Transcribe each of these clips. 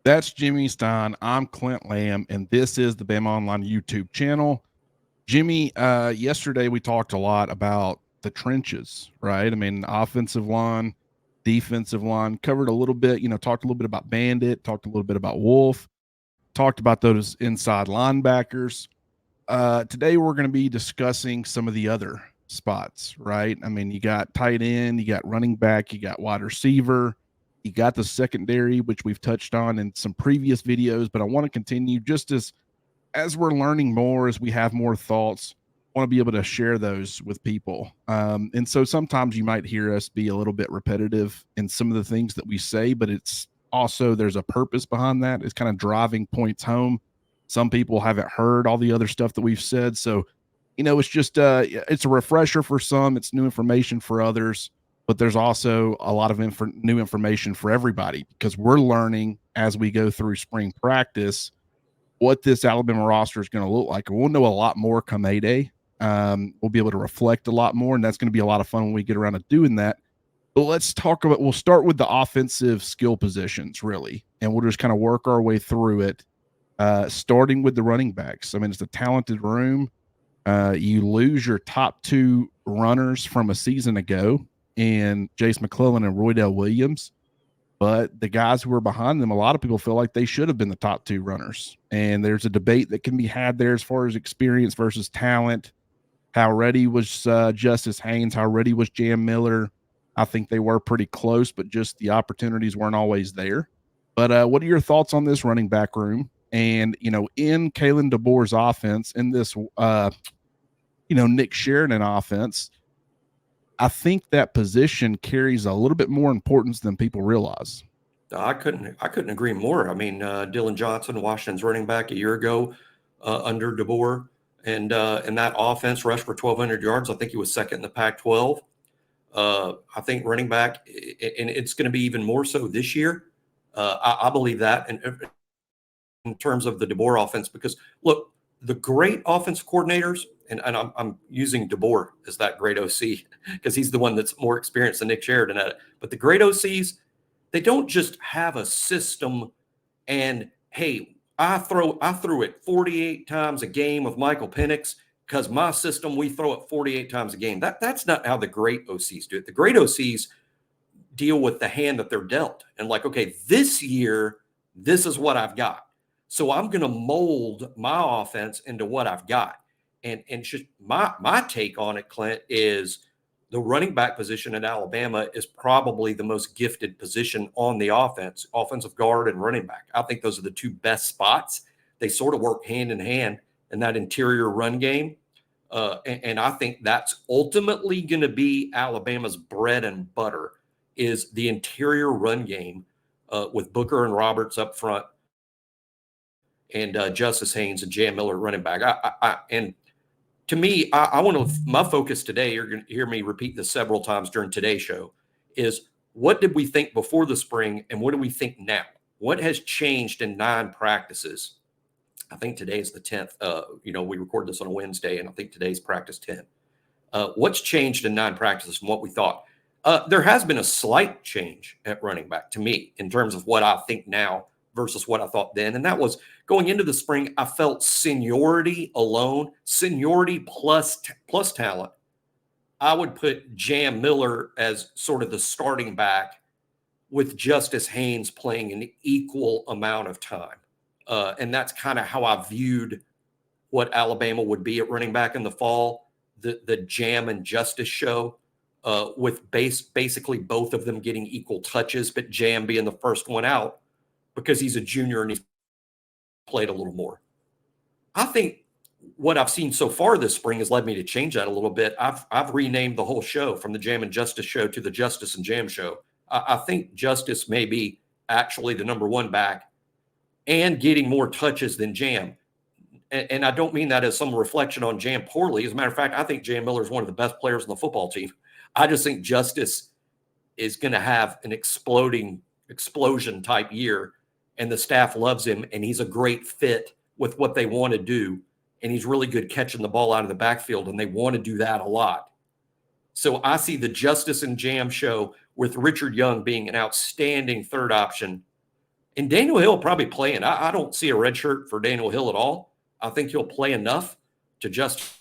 That's Jimmy Stein. I'm Clint Lamb, and this is the BamaOnLine YouTube channel. Jimmy, yesterday we talked a lot about the trenches, right? I mean, offensive line, defensive line, covered a little bit, talked a little bit about Bandit, talked a little bit about Wolf, talked about those inside linebackers. Today we're going to be discussing some of the other spots, right? I mean, you got tight end, you got running back, you got wide receiver, you got the secondary, which we've touched on in some previous videos, but I want to continue just as we're learning more, as we have more thoughts, I want to be able to share those with people. And so sometimes you might hear us be a little bit repetitive in some of the things that we say, but it's also, there's a purpose behind that. It's kind of driving points home. Some people haven't heard all the other stuff that we've said. So, it's just, it's a refresher for some, it's new information for others, but there's also a lot of new information for everybody because we're learning as we go through spring practice what this Alabama roster is going to look like. And we'll know a lot more come A-Day. We'll be able to reflect a lot more, and that's going to be a lot of fun when we get around to doing that. But we'll start with the offensive skill positions, really, and we'll just kind of work our way through it, starting with the running backs. I mean, it's a talented room. You lose your top two runners from a season ago in Jace McClellan and Roydell Williams. But the guys who are behind them, a lot of people feel like they should have been the top two runners. And there's a debate that can be had there as far as experience versus talent. How ready was Justice Haynes? How ready was Jam Miller? I think they were pretty close, but just the opportunities weren't always there. But what are your thoughts on this running back room? And, in Kalen DeBoer's offense, in this, Nick Sheridan offense, I think that position carries a little bit more importance than people realize. I couldn't agree more. I mean, Dylan Johnson, Washington's running back a year ago under DeBoer, and that offense rushed for 1,200 yards. I think he was second in the Pac-12. I think running back, and it's going to be even more so this year. I believe that in terms of the DeBoer offense, because look, the great offensive coordinators, and I'm using DeBoer as that great OC because he's the one that's more experienced than Nick Sheridan at it. But the great OCs, they don't just have a system and, hey, I threw it 48 times a game with Michael Penix because my system, we throw it 48 times a game. That's not how the great OCs do it. The great OCs deal with the hand that they're dealt. And like, okay, this year, this is what I've got. So I'm going to mold my offense into what I've got. And just my take on it, Clint, is the running back position in Alabama is probably the most gifted position on the offense, offensive guard and running back. I think those are the two best spots. They sort of work hand in hand in that interior run game. And I think that's ultimately going to be Alabama's bread and butter is the interior run game with Booker and Roberts up front and Justice Haynes and Jam Miller running back. And to me, I want to, my focus today, you're going to hear me repeat this several times during today's show, is what did we think before the spring and what do we think now? What has changed in 9 practices? I think today is the 10th. We record this on a Wednesday, and I think today's practice 10. What's changed in 9 practices from what we thought? There has been a slight change at running back to me in terms of what I think now versus what I thought then. And that was going into the spring, I felt seniority alone, seniority plus talent. I would put Jam Miller as sort of the starting back with Justice Haynes playing an equal amount of time. And that's kind of how I viewed what Alabama would be at running back in the fall, the Jam and Justice show, with basically both of them getting equal touches, but Jam being the first one out because he's a junior and he's played a little more. I think what I've seen so far this spring has led me to change that a little bit. I've renamed the whole show from the Jam and Justice show to the Justice and Jam show. I think Justice may be actually the number one back and getting more touches than Jam. And I don't mean that as some reflection on Jam poorly. As a matter of fact, I think Jam Miller is one of the best players on the football team. I just think Justice is going to have an explosion type year, and the staff loves him, and he's a great fit with what they want to do. And he's really good catching the ball out of the backfield, and they want to do that a lot. So I see the Justice and Jam show with Richard Young being an outstanding third option And Daniel Hill probably playing. I don't see a red shirt for Daniel Hill at all. I think he'll play enough to justify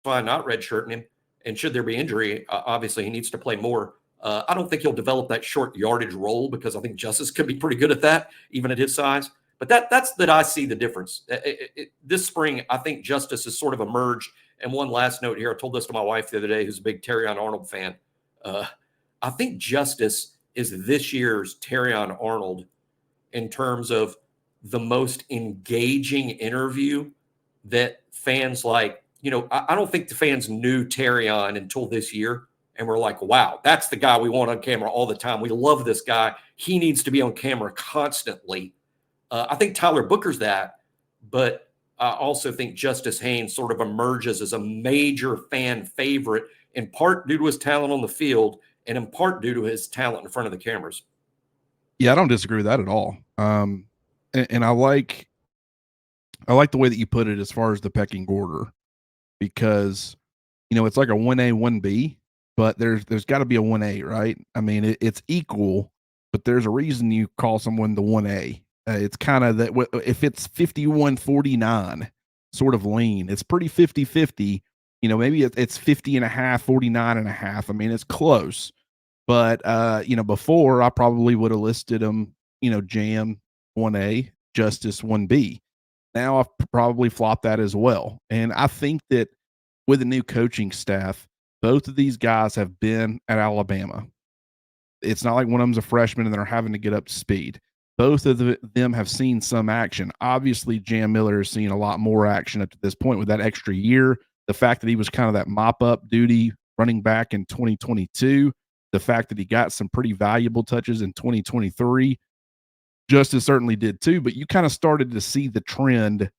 not redshirting him. And should there be injury, obviously he needs to play more. I don't think he'll develop that short yardage role because I think Justice could be pretty good at that, even at his size. But that's that I see the difference. This spring, I think Justice has sort of emerged. And one last note here, I told this to my wife the other day, who's a big Terrion Arnold fan. I think Justice is this year's Terrion Arnold in terms of the most engaging interview that fans like. You know, I don't think the fans knew Terrion until this year. And we're like, wow, that's the guy we want on camera all the time. We love this guy. He needs to be on camera constantly. I think Tyler Booker's that, but I also think Justice Haynes sort of emerges as a major fan favorite, in part due to his talent on the field and in part due to his talent in front of the cameras. Yeah, I don't disagree with that at all. And I like the way that you put it as far as the pecking order, because it's like a 1A, 1B, but there's got to be a 1A, right? I mean, it's equal, but there's a reason you call someone the 1A. It's kind of that if it's 51-49 sort of lean, it's pretty 50-50. Maybe it's 50 and a half, 49 and a half. I mean, it's close. But, before I probably would have listed them, Jam 1A, Justice 1B. Now I've probably flopped that as well. And I think that with the new coaching staff, both of these guys have been at Alabama. It's not like one of them's a freshman and they're having to get up to speed. Both of them have seen some action. Obviously, Jam Miller has seen a lot more action up to this point with that extra year. The fact that he was kind of that mop-up duty running back in 2022, the fact that he got some pretty valuable touches in 2023, Justice certainly did too, but you kind of started to see the trend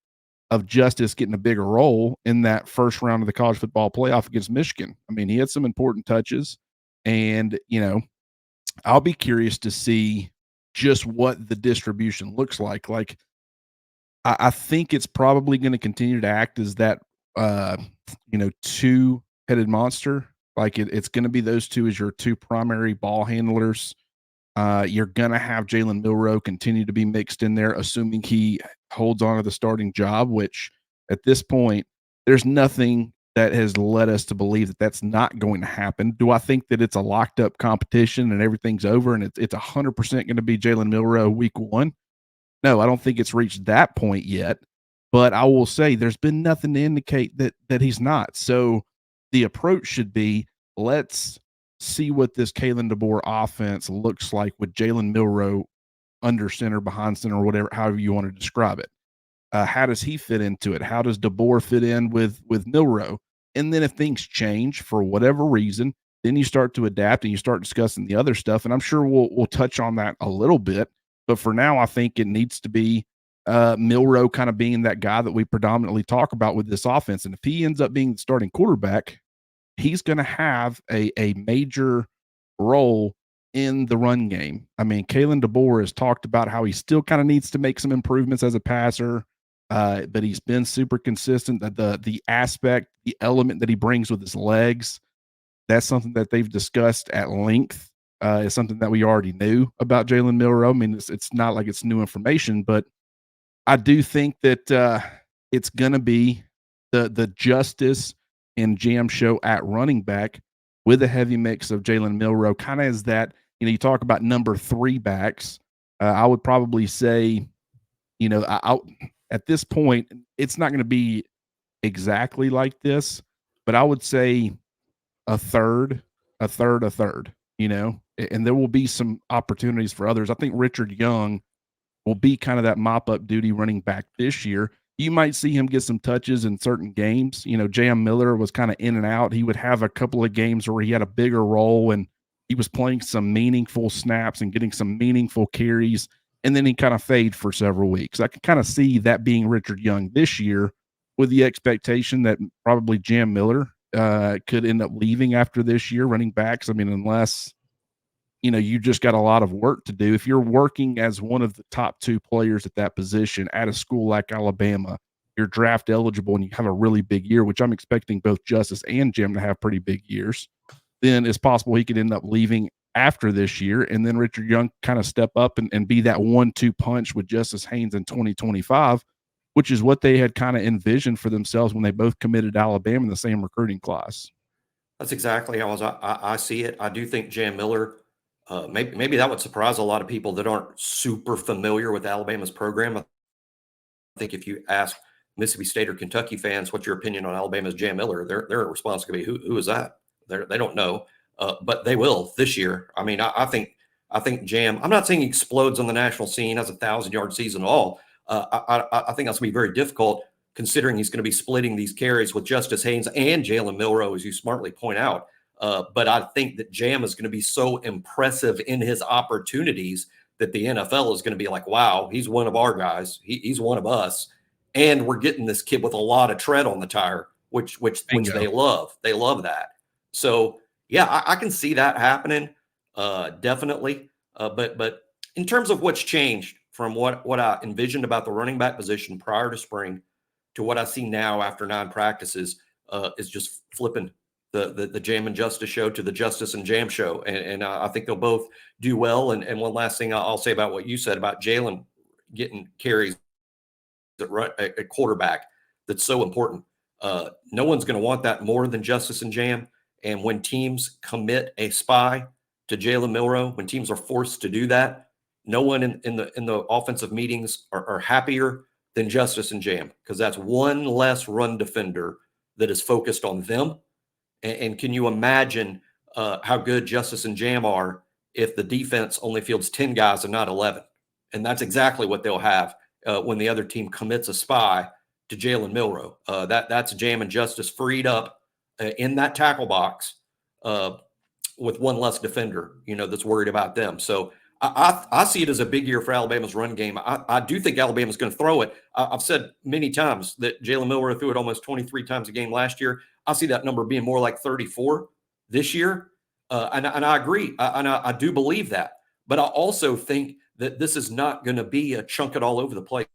of Justice getting a bigger role in that first round of the college football playoff against Michigan. I mean, he had some important touches, and, I'll be curious to see just what the distribution looks like. Like, I think it's probably going to continue to act as that, two-headed monster. Like it's going to be those two as your two primary ball handlers. You're going to have Jalen Milroe continue to be mixed in there, assuming he holds on to the starting job, which at this point, there's nothing that has led us to believe that that's not going to happen. Do I think that it's a locked up competition and everything's over and it's 100% going to be Jalen Milroe week one? No, I don't think it's reached that point yet, but I will say there's been nothing to indicate that he's not. So the approach should be, let's see what this Kalen DeBoer offense looks like with Jalen Milroe under center, behind center, whatever, however you want to describe it. How does he fit into it? How does DeBoer fit in with Milroe? And then if things change for whatever reason, then you start to adapt and you start discussing the other stuff. And I'm sure we'll touch on that a little bit. But for now, I think it needs to be Milroe kind of being that guy that we predominantly talk about with this offense. And if he ends up being the starting quarterback, he's going to have a major role in the run game. I mean, Kalen DeBoer has talked about how he still kind of needs to make some improvements as a passer, but he's been super consistent. The aspect, the element that he brings with his legs, that's something that they've discussed at length. Is something that we already knew about Jalen Milroe. I mean, it's not like it's new information, but I do think that it's going to be the Justice and Jam show at running back with a heavy mix of Jalen Milroe, kind of as that, you talk about number 3 backs. I would probably say, at this point, it's not going to be exactly like this, but I would say a third, and there will be some opportunities for others. I think Richard Young will be kind of that mop-up duty running back this year. You might see him get some touches in certain games. Jam Miller was kind of in and out. He would have a couple of games where he had a bigger role and he was playing some meaningful snaps and getting some meaningful carries, and then he kind of fade for several weeks. I can kind of see that being Richard Young this year, with the expectation that probably Jam Miller could end up leaving after this year, running backs. I mean, unless you just got a lot of work to do. If you're working as one of the top 2 players at that position at a school like Alabama, you're draft eligible and you have a really big year, which I'm expecting both Justice and Jim to have pretty big years, then it's possible he could end up leaving after this year, and then Richard Young kind of step up and be that 1-2 punch with Justice Haynes in 2025, which is what they had kind of envisioned for themselves when they both committed to Alabama in the same recruiting class. That's exactly how I see it. I do think Jam Miller, maybe that would surprise a lot of people that aren't super familiar with Alabama's program. I think if you ask Mississippi State or Kentucky fans, what's your opinion on Alabama's Jam Miller, their response could be, who is that? They don't know, but they will this year. I mean, I think Jam. I'm not saying he explodes on the national scene, has a 1,000-yard season at all. I think that's going to be very difficult, considering he's going to be splitting these carries with Justice Haynes and Jalen Milroe, as you smartly point out. But I think that Jam is going to be so impressive in his opportunities that the NFL is going to be like, wow, he's one of our guys. He's one of us. And we're getting this kid with a lot of tread on the tire, which they love. They love that. So, yeah, I can see that happening, definitely. But in terms of what's changed from what I envisioned about the running back position prior to spring to what I see now after 9 practices, is just flipping the Jam and Justice show to the Justice and Jam show. And I think they'll both do well. And one last thing I'll say about what you said about Jalen getting carries at quarterback, that's so important. No one's going to want that more than Justice and Jam. And when teams commit a spy to Jalen Milroe, when teams are forced to do that, no one in the offensive meetings are happier than Justice and Jam, because that's one less run defender that is focused on them. And can you imagine how good Justice and Jam are if the defense only fields 10 guys and not 11? And that's exactly what they'll have when the other team commits a spy to Jalen Milroe. That's Jam and Justice freed up in that tackle box with one less defender, that's worried about them. So I see it as a big year for Alabama's run game. I do think Alabama's going to throw it. I've said many times that Jalen Milroe threw it almost 23 times a game last year. I see that number being more like 34 this year. And I agree. I do believe that. But I also think that this is not going to be a chunk it all over the place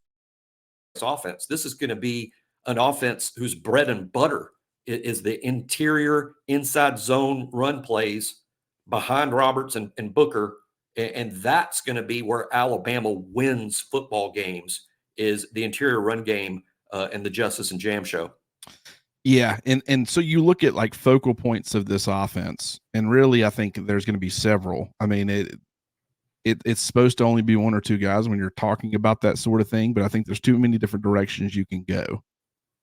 offense. This is going to be an offense whose bread and butter is the interior inside zone run plays behind Roberts and Booker. And that's going to be where Alabama wins football games, is the interior run game and the Justice and Jam show. Yeah, and so you look at like focal points of this offense, and really I think there's going to be several. I mean, it's supposed to only be 1 or 2 guys when you're talking about that sort of thing, but I think there's too many different directions you can go.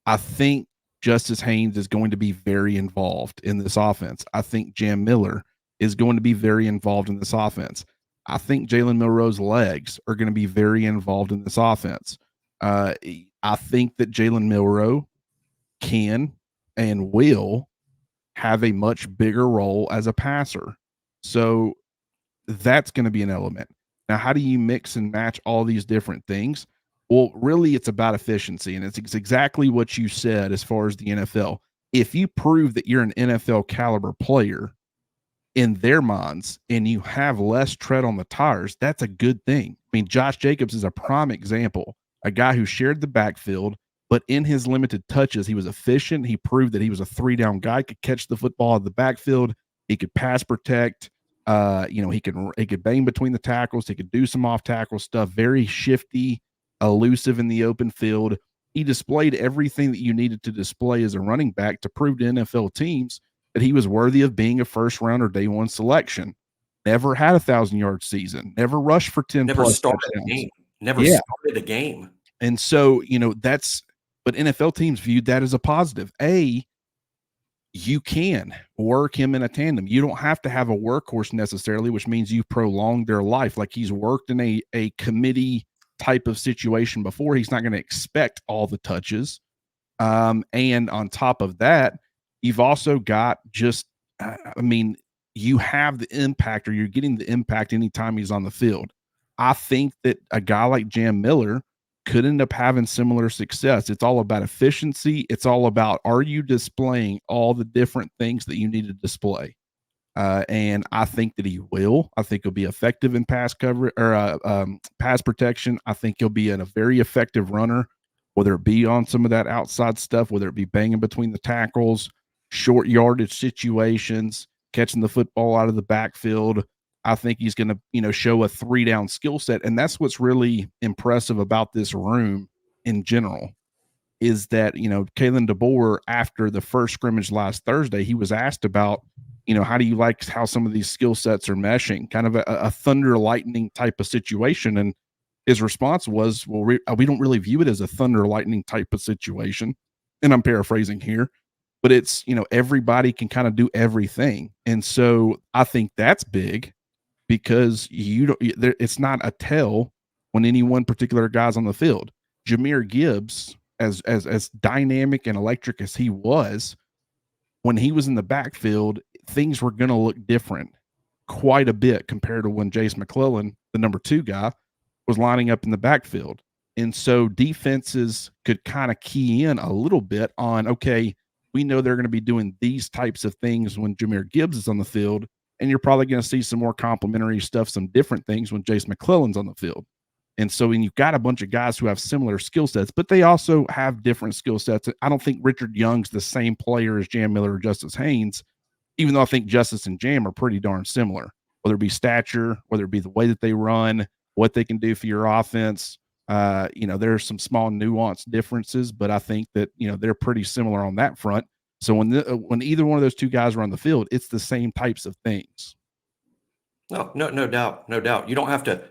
I think Justice Haynes is going to be very involved in this offense. I think Jam Miller is going to be very involved in this offense. I think Jalen Milroe's legs are going to be very involved in this offense. I think that Jalen Milroe can and will have a much bigger role as a passer. So that's going to be an element. Now, how do you mix and match all these different things? Well, really, it's about efficiency, and it's exactly what you said as far as the NFL. If you prove that you're an NFL caliber player in their minds and you have less tread on the tires, that's a good thing. I mean, Josh Jacobs is a prime example, a guy who shared the backfield, but in his limited touches, he was efficient. He proved that he was a 3-down guy, could catch the football in the backfield. He could pass protect. He could bang between the tackles. He could do some off tackle stuff. Very shifty, elusive in the open field. He displayed everything that you needed to display as a running back to prove to NFL teams that he was worthy of being a first round or day 1 selection. Never had a 1,000-yard season. Never rushed for 10 Never plus started touchdowns. a game. Never started a game. And so, but NFL teams viewed that as a positive. You can work him in a tandem. You don't have to have a workhorse necessarily, which means you prolong their life. Like, he's worked in a committee type of situation before. He's not going to expect all the touches. And on top of that, you've also got you have the impact, or you're getting the impact anytime he's on the field. I think that a guy like Jam Miller could end up having similar success. It's all about efficiency. It's all about, are you displaying all the different things that you need to display? And I think that he will. I think he'll be effective in pass cover or pass protection. I think he'll be a very effective runner, whether it be on some of that outside stuff, whether it be banging between the tackles, short yardage situations, catching the football out of the backfield. I think he's going to, show a 3-down skill set. And that's what's really impressive about this room in general is that, Kalen DeBoer, after the first scrimmage last Thursday, he was asked about, how do you like how some of these skill sets are meshing, kind of a thunder lightning type of situation. And his response was, well, we don't really view it as a thunder lightning type of situation. And I'm paraphrasing here, but it's, everybody can kind of do everything. And so I think that's big because it's not a tell when any one particular guy's on the field. Jahmyr Gibbs, as dynamic and electric as he was, when he was in the backfield, things were going to look different quite a bit compared to when Jace McClellan, the number 2 guy, was lining up in the backfield. And so defenses could kind of key in a little bit on, okay, we know they're going to be doing these types of things when Jahmyr Gibbs is on the field, and you're probably going to see some more complementary stuff, some different things when Jace McClellan's on the field. And so when you've got a bunch of guys who have similar skill sets, but they also have different skill sets. I don't think Richard Young's the same player as Jam Miller or Justice Haynes, even though I think Justice and Jam are pretty darn similar, whether it be stature, whether it be the way that they run, what they can do for your offense. There's some small nuanced differences, but I think that, they're pretty similar on that front. So when either one of those 2 guys are on the field, it's the same types of things. No doubt. You don't have to.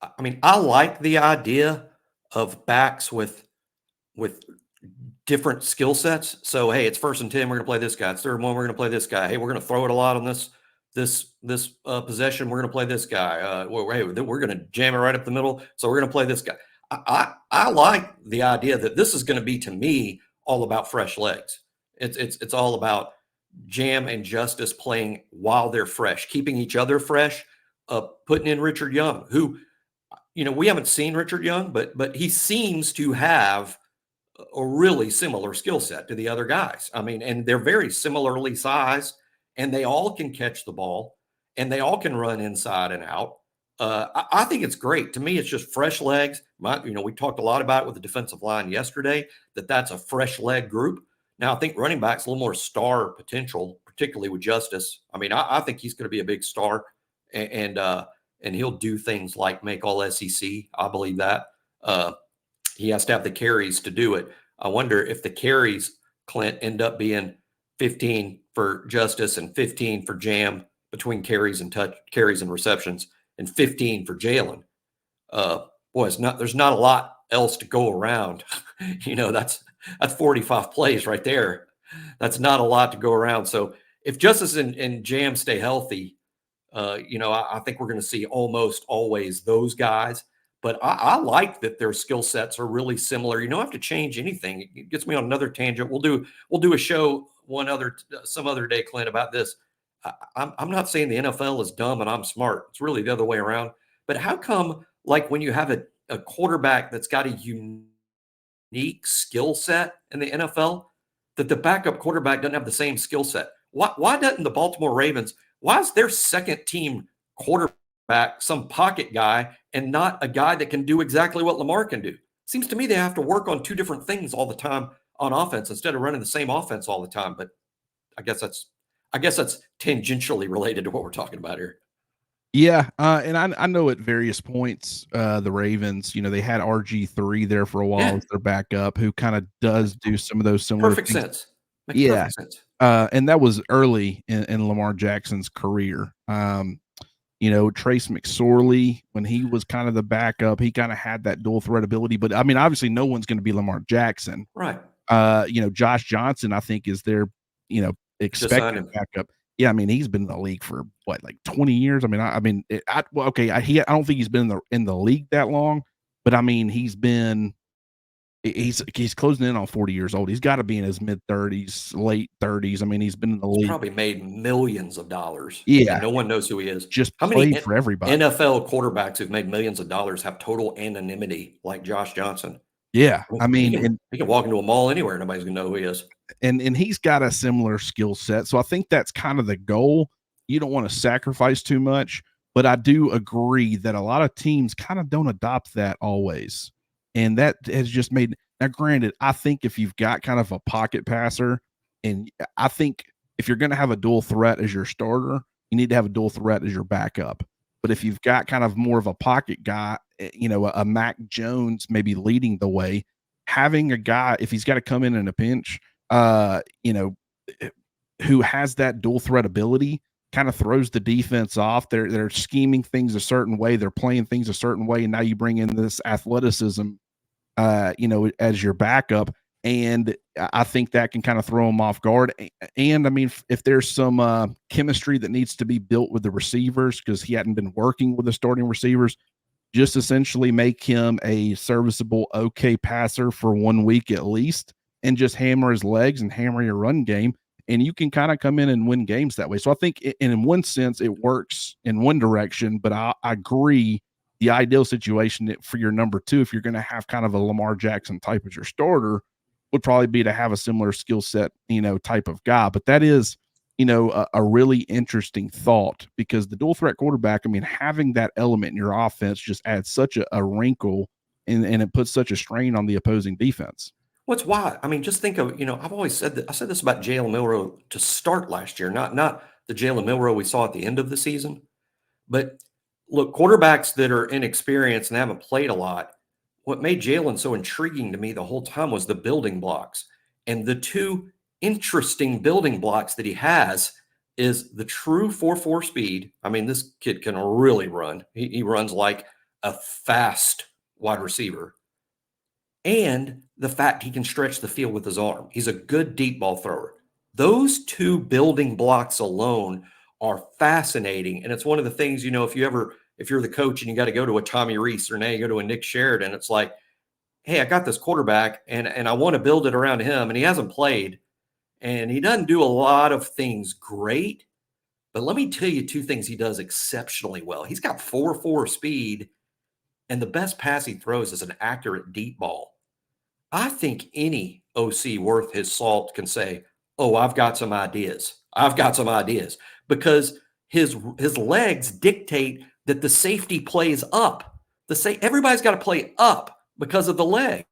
I mean, I like the idea of backs with different skill sets. So, hey, it's 1st and 10. We're going to play this guy. It's 3rd and 1. We're going to play this guy. Hey, we're going to throw it a lot on this possession. We're going to play this guy. We're going to jam it right up the middle. So we're going to play this guy. I like the idea that this is going to be, to me, all about fresh legs. It's all about Jam and Justice playing while they're fresh, keeping each other fresh, putting in Richard Young, who, we haven't seen Richard Young, but he seems to have a really similar skill set to the other guys. I mean, and they're very similarly sized, and they all can catch the ball, and they all can run inside and out. I think it's great. To me, it's just fresh legs. We talked a lot about it with the defensive line yesterday, that's a fresh leg group. Now, I think running back's a little more star potential, particularly with Justice. I mean, I think he's going to be a big star, and he'll do things like make all SEC. I believe that. He has to have the carries to do it. I wonder if the carries, Clint, end up being 15 for Justice and 15 for Jam between carries and receptions, and 15 for Jalen. There's not a lot else to go around. That's 45 plays right there. That's not a lot to go around. So if Justice and Jam stay healthy, I think we're going to see almost always those guys. But I like that their skill sets are really similar. You don't have to change anything. It gets me on another tangent. We'll do a show some other day, Clint, about this. I'm not saying the NFL is dumb and I'm smart. It's really the other way around. But how come, like, when you have a quarterback that's got a unique skill set in the NFL, that the backup quarterback doesn't have the same skill set? Why doesn't the Baltimore Ravens? Why is their second team quarterback some pocket guy and not a guy that can do exactly what Lamar can do? Seems to me they have to work on 2 different things all the time on offense instead of running the same offense all the time. But I guess that's tangentially related to what we're talking about here. Yeah, and I know at various points, the Ravens, they had RG3 there for a while as their backup, who kind of does do some of those similar Perfect things. sense. Makes perfect sense. And that was early in Lamar Jackson's career. Trace McSorley, when he was kind of the backup, he kind of had that dual threat ability. But I mean, obviously, no one's going to be Lamar Jackson, right? Josh Johnson, I think, is their expected backup. Yeah, I mean, he's been in the league for what, like 20 years. I mean, I don't think he's been in the league that long, but I mean, he's closing in on 40 years old. He's got to be in his mid 30s, late 30s. I mean, he's been in the league. Probably made millions of dollars. Yeah. And no one knows who he is. Just how many for everybody. NFL quarterbacks who've made millions of dollars have total anonymity like Josh Johnson? Yeah. I mean, he can walk into a mall anywhere. Nobody's going to know who he is. And he's got a similar skill set. So I think that's kind of the goal. You don't want to sacrifice too much, but I do agree that a lot of teams kind of don't adopt that always. And that has just made, now granted, I think if you've got kind of a pocket passer, and I think if you're going to have a dual threat as your starter, you need to have a dual threat as your backup. But if you've got kind of more of a pocket guy, a Mac Jones maybe leading the way, having a guy, if he's got to come in a pinch, who has that dual threat ability, kind of throws the defense off. They're scheming things a certain way, they're playing things a certain way, and now you bring in this athleticism, as your backup. And I think that can kind of throw them off guard. And I mean, if there's some chemistry that needs to be built with the receivers, because he hadn't been working with the starting receivers, just essentially make him a serviceable, okay passer for 1 week at least, and just hammer his legs and hammer your run game. And you can kind of come in and win games that way. So I think in one sense it works in one direction, but I agree the ideal situation for your number 2, if you're going to have kind of a Lamar Jackson type as your starter, would probably be to have a similar skill set, type of guy. But that is, a really interesting thought, because the dual threat quarterback, I mean, having that element in your offense just adds such a wrinkle, and it puts such a strain on the opposing defense. What's why? I mean, just think of, I've always said that. I said this about Jalen Milroe to start last year, not the Jalen Milroe we saw at the end of the season. But look, quarterbacks that are inexperienced and haven't played a lot, what made Jalen so intriguing to me the whole time was the building blocks. And the two interesting building blocks that he has is the true 4.4 speed. I mean, this kid can really run. He runs like a fast wide receiver. And the fact he can stretch the field with his arm. He's a good deep ball thrower. Those two building blocks alone are fascinating. And it's one of the things, if you're the coach and you got to go to a Tommy Rees, or now you go to a Nick Sheridan, it's like, hey, I got this quarterback and I want to build it around him. And he hasn't played and he doesn't do a lot of things great. But let me tell you 2 things he does exceptionally well. He's got 4.4 speed, and the best pass he throws is an accurate deep ball. I think any OC worth his salt can say, oh, I've got some ideas. Because his legs dictate that the safety plays up. Everybody's got to play up because of the legs.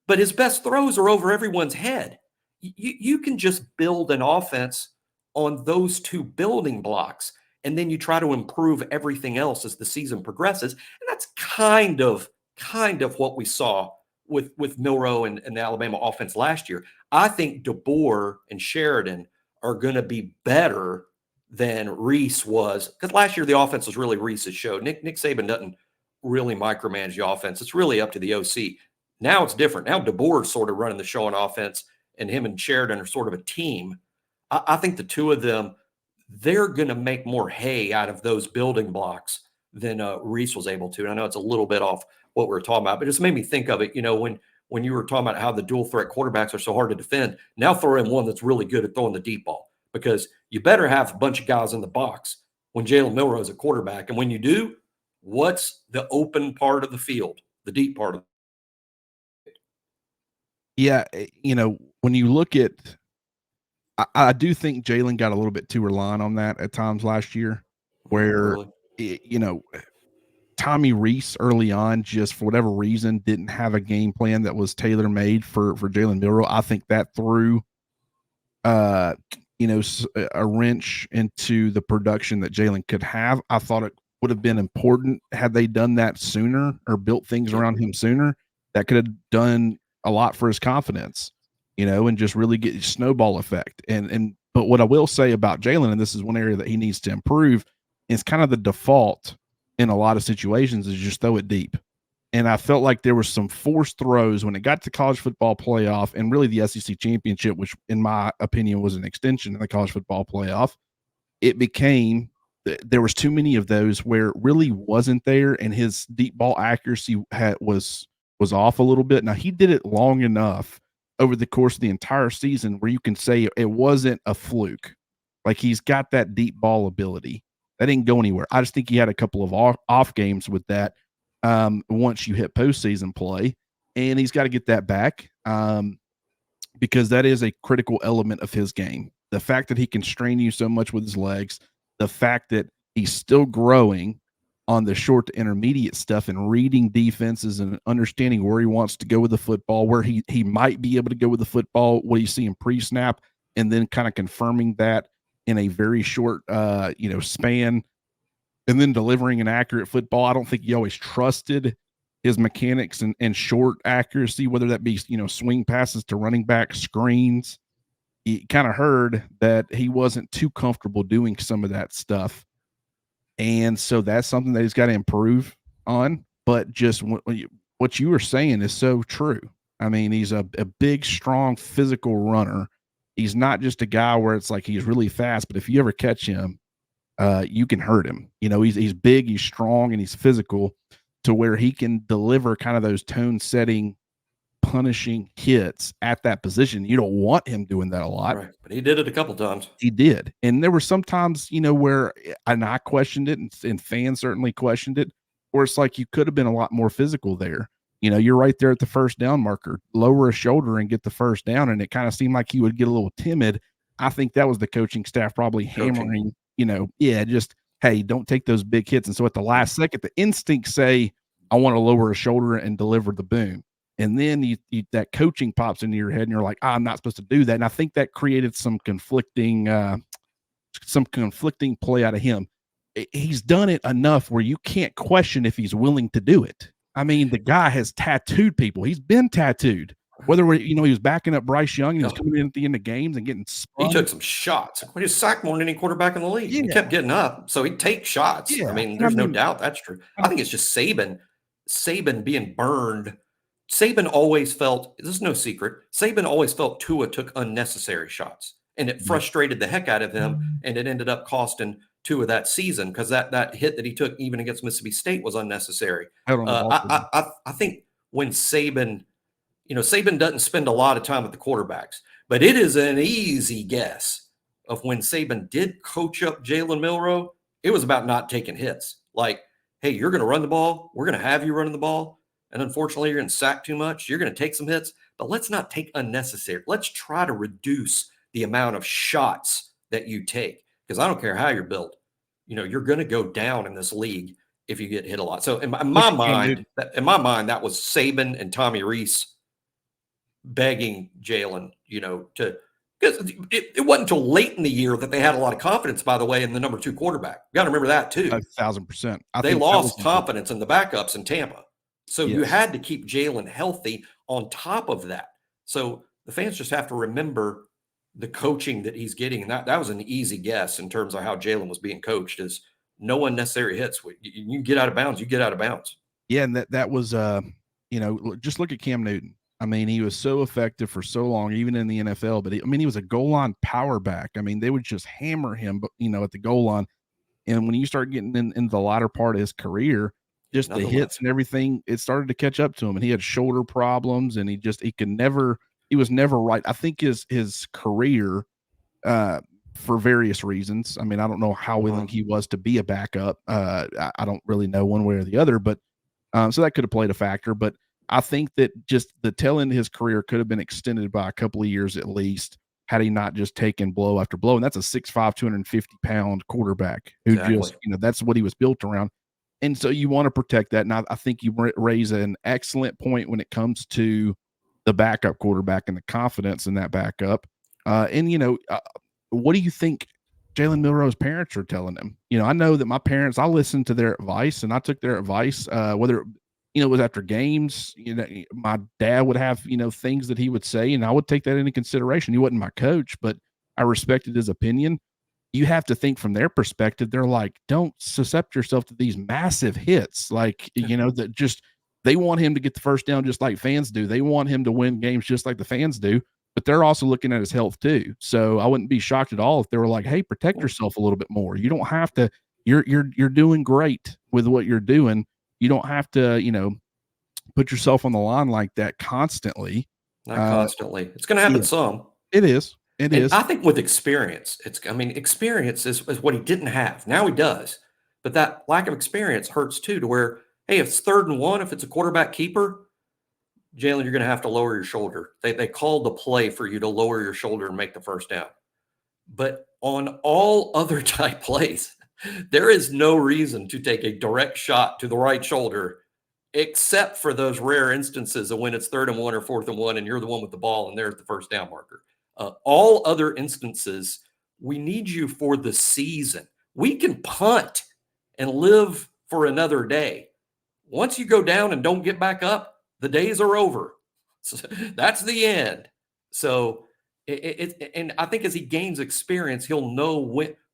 But his best throws are over everyone's head. You can just build an offense on those 2 building blocks, and then you try to improve everything else as the season progresses. And that's kind of what we saw with Milroe and the Alabama offense last year. I think DeBoer and Sheridan are going to be better than Rees was, because last year the offense was really Rees's show. Nick Saban doesn't really micromanage the offense. It's really up to the OC. Now it's different. Now DeBoer's sort of running the show on offense, and him and Sheridan are sort of a team. I think the 2 of them, they're going to make more hay out of those building blocks than Rees was able to. And I know it's a little bit off what we were talking about, but it just made me think of it, when you were talking about how the dual threat quarterbacks are so hard to defend. Now throw in one that's really good at throwing the deep ball, because you better have a bunch of guys in the box when Jalen Milroe is a quarterback. And when you do, what's the open part of the field, the deep part of it? Yeah, when you look at, I do think Jalen got a little bit too reliant on that at times last year, where, Really? Tommy Rees early on, just for whatever reason, didn't have a game plan that was tailor made for Jalen Milroe. I think that threw, a wrench into the production that Jalen could have. I thought it would have been important had they done that sooner, or built things around him sooner. That could have done a lot for his confidence, and just really get snowball effect. But what I will say about Jalen, and this is one area that he needs to improve, is kind of the default in a lot of situations is just throw it deep. And I felt like there were some forced throws when it got to college football playoff, and really the SEC championship, which in my opinion was an extension of the college football playoff. It became, there was too many of those where it really wasn't there, and his deep ball accuracy was off a little bit. Now, he did it long enough over the course of the entire season where you can say it wasn't a fluke. Like, he's got that deep ball ability. That didn't go anywhere. I just think he had a couple of off games with that once you hit postseason play, and he's got to get that back because that is a critical element of his game. The fact that he can strain you so much with his legs, the fact that he's still growing on the short to intermediate stuff and reading defenses and understanding where he wants to go with the football, where he might be able to go with the football, what you see in pre-snap, and then kind of confirming that in a very short, span, and then delivering an accurate football. I don't think he always trusted his mechanics and short accuracy, whether that be, swing passes to running back, screens. He kind of heard that he wasn't too comfortable doing some of that stuff. And so that's something that he's got to improve on. But just what you were saying is so true. I mean, he's a big, strong, physical runner. He's not just a guy where it's like he's really fast, but if you ever catch him, you can hurt him. He's big, he's strong, and he's physical to where he can deliver kind of those tone setting, punishing hits at that position. You don't want him doing that a lot. Right. But he did it a couple times. He did. And there were some times, where, and I questioned it, and fans certainly questioned it, where it's like you could have been a lot more physical there. You're right there at the first down marker, lower a shoulder and get the first down. And it kind of seemed like he would get a little timid. I think that was the coaching staff probably hammering, just, hey, don't take those big hits. And so at the last second, the instincts say, I want to lower a shoulder and deliver the boom. And then that coaching pops into your head and you're like, I'm not supposed to do that. And I think that created some conflicting play out of him. He's done it enough where you can't question if he's willing to do it. I mean, the guy has tattooed people. He's been tattooed. Whether he was backing up Bryce Young and he was coming in at the end of games and getting spun. He took some shots. He was sacked more than any quarterback in the league. Yeah. He kept getting up, so he'd take shots. Yeah. I mean, there's no doubt that's true. I think it's just Saban being burned. Saban always felt, this is no secret, Saban always felt Tua took unnecessary shots, and it frustrated the heck out of him, and it ended up costing Tua that season because that hit that he took even against Mississippi State was unnecessary. I think when Saban, Saban doesn't spend a lot of time with the quarterbacks, but it is an easy guess of when Saban did coach up Jalen Milroe, it was about not taking hits. Like, hey, you're going to run the ball. We're going to have you running the ball. And unfortunately, you're going to sack too much. You're going to take some hits, but let's not take unnecessary. Let's try to reduce the amount of shots that you take, because I don't care how you're built. You're going to go down in this league if you get hit a lot. So in my mind, that was Saban and Tommy Rees begging Jalen, to, because it wasn't until late in the year that they had a lot of confidence, by the way, in the number 2 quarterback. You got to remember that too. 1,000%. They lost confidence in the backups in Tampa. So you had to keep Jalen healthy on top of that. So the fans just have to remember the coaching that he's getting. And that was an easy guess in terms of how Jalen was being coached, is no unnecessary hits. You get out of bounds, you get out of bounds. Yeah. And that was, just look at Cam Newton. I mean, he was so effective for so long, even in the NFL, but he was a goal line power back. I mean, they would just hammer him, at the goal line. And when you start getting in the latter part of his career, just the hits and everything, it started to catch up to him, and he had shoulder problems, and he was never right. I think his career, for various reasons. I mean, I don't know how willing he was to be a backup. I don't really know one way or the other, but so that could have played a factor. But I think that just the tail end of his career could have been extended by a couple of years at least, had he not just taken blow after blow. And that's a 6'5", 250-pound quarterback who just, that's what he was built around. And so you want to protect that. And I think you raise an excellent point when it comes to the backup quarterback and the confidence in that backup. What do you think Jalen Milroe's parents are telling him? I know that my parents, I listened to their advice, and I took their advice, whether it was after games. My dad would have, things that he would say, and I would take that into consideration. He wasn't my coach, but I respected his opinion. You have to think from their perspective. They're like, don't suscept yourself to these massive hits. Like, that just, they want him to get the first down just like fans do. They want him to win games just like the fans do, but they're also looking at his health too. So I wouldn't be shocked at all if they were like, hey, protect yourself a little bit more. You don't have to, you're doing great with what you're doing. You don't have to, put yourself on the line like that constantly. Not constantly. It's going to happen some. It is. It is. I think with experience, experience is what he didn't have. Now he does. But that lack of experience hurts too, to where, hey, if it's 3rd and 1, if it's a quarterback keeper, Jalen, you're going to have to lower your shoulder. They called the play for you to lower your shoulder and make the first down. But on all other type plays, there is no reason to take a direct shot to the right shoulder, except for those rare instances of when it's 3rd and 1 or 4th and 1, and you're the one with the ball and they're at the first down marker. All other instances we need you for the season. We can punt and live for another day. Once you go down and don't get back up, the days are over. So that's the end. So and I think as he gains experience, he'll know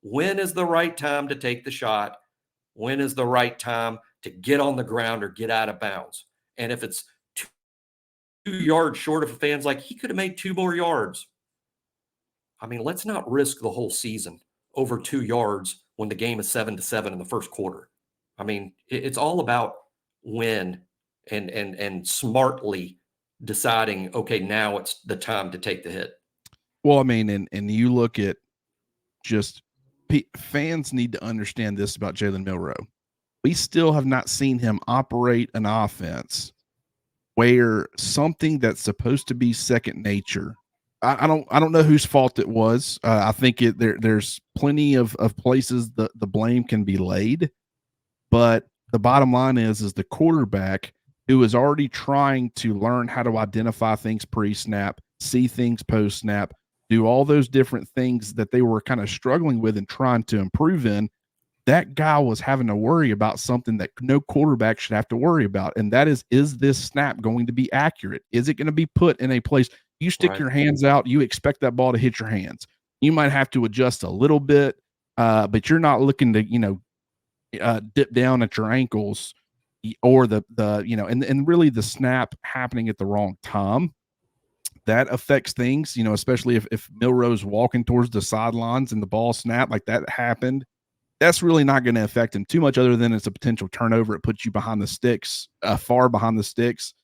when is the right time to take the shot, when is the right time to get on the ground or get out of bounds. And if it's 2 yards short of a fan's like, he could have made 2 more yards. I mean, let's not risk the whole season over 2 yards when the game is 7-7 in the first quarter. I mean, it's all about when and smartly deciding, okay, now it's the time to take the hit. Well, I mean, and you look at just fans need to understand this about Jalen Milroe. We still have not seen him operate an offense where something that's supposed to be second nature. I don't know whose fault it was. I think there's plenty of places the blame can be laid, but the bottom line is the quarterback who is already trying to learn how to identify things pre-snap, see things post-snap, do all those different things that they were kind of struggling with and trying to improve in. That guy was having to worry about something that no quarterback should have to worry about. And that is this snap going to be accurate? Is it going to be put in a place? You stick your hands out, you expect that ball to hit your hands. You might have to adjust a little bit, but you're not looking to, dip down at your ankles or and really the snap happening at the wrong time. That affects things, especially if Milroe's walking towards the sidelines and the ball snap like that happened. That's really not going to affect him too much other than it's a potential turnover. It puts you behind the sticks, far behind the sticks.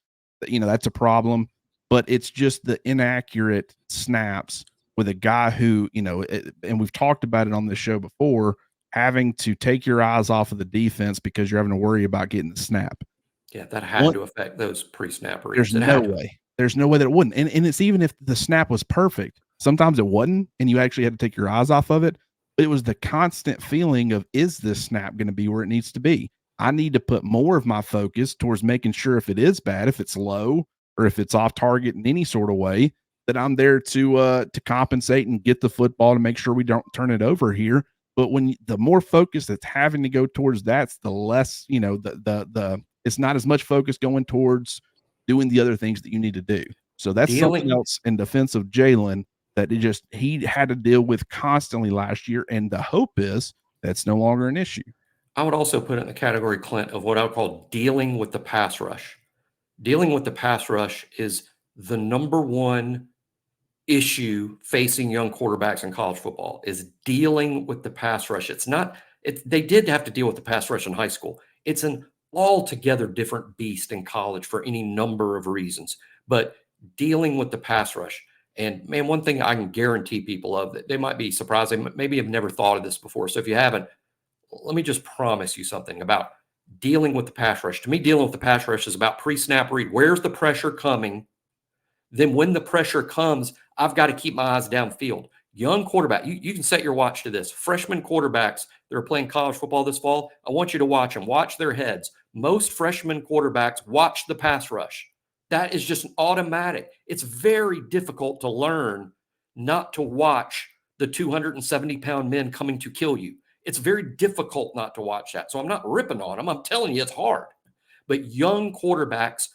That's a problem. But it's just the inaccurate snaps with a guy who, and we've talked about it on this show before, having to take your eyes off of the defense because you're having to worry about getting the snap. Yeah, that had to affect those pre-snap reads. There's no way. There's no way that it wouldn't. And it's even if the snap was perfect, sometimes it wasn't, and you actually had to take your eyes off of it. But it was the constant feeling of, is this snap going to be where it needs to be? I need to put more of my focus towards making sure if it is bad, if it's low, or if it's off target in any sort of way, that I'm there to compensate and get the football to make sure we don't turn it over here. But the more focus that's having to go towards that's the less, it's not as much focus going towards doing the other things that you need to do. So that's something else in defense of Jalen that he had to deal with constantly last year. And the hope is that's no longer an issue. I would also put it in the category, Clint, of what I would call dealing with the pass rush. Dealing with the pass rush is the number one issue facing young quarterbacks in college football, is dealing with the pass rush. They did have to deal with the pass rush in high school. It's an altogether different beast in college for any number of reasons, but dealing with the pass rush. And man, one thing I can guarantee people of that they might be surprised, they maybe have never thought of this before. So if you haven't, let me just promise you something about dealing with the pass rush. To me, dealing with the pass rush is about pre-snap read. Where's the pressure coming? Then when the pressure comes, I've got to keep my eyes downfield. Young quarterback, you can set your watch to this. Freshman quarterbacks that are playing college football this fall, I want you to watch them. Watch their heads. Most freshman quarterbacks watch the pass rush. That is just an automatic. It's very difficult to learn not to watch the 270-pound men coming to kill you. It's very difficult not to watch that. So I'm not ripping on them. I'm telling you it's hard. But young quarterbacks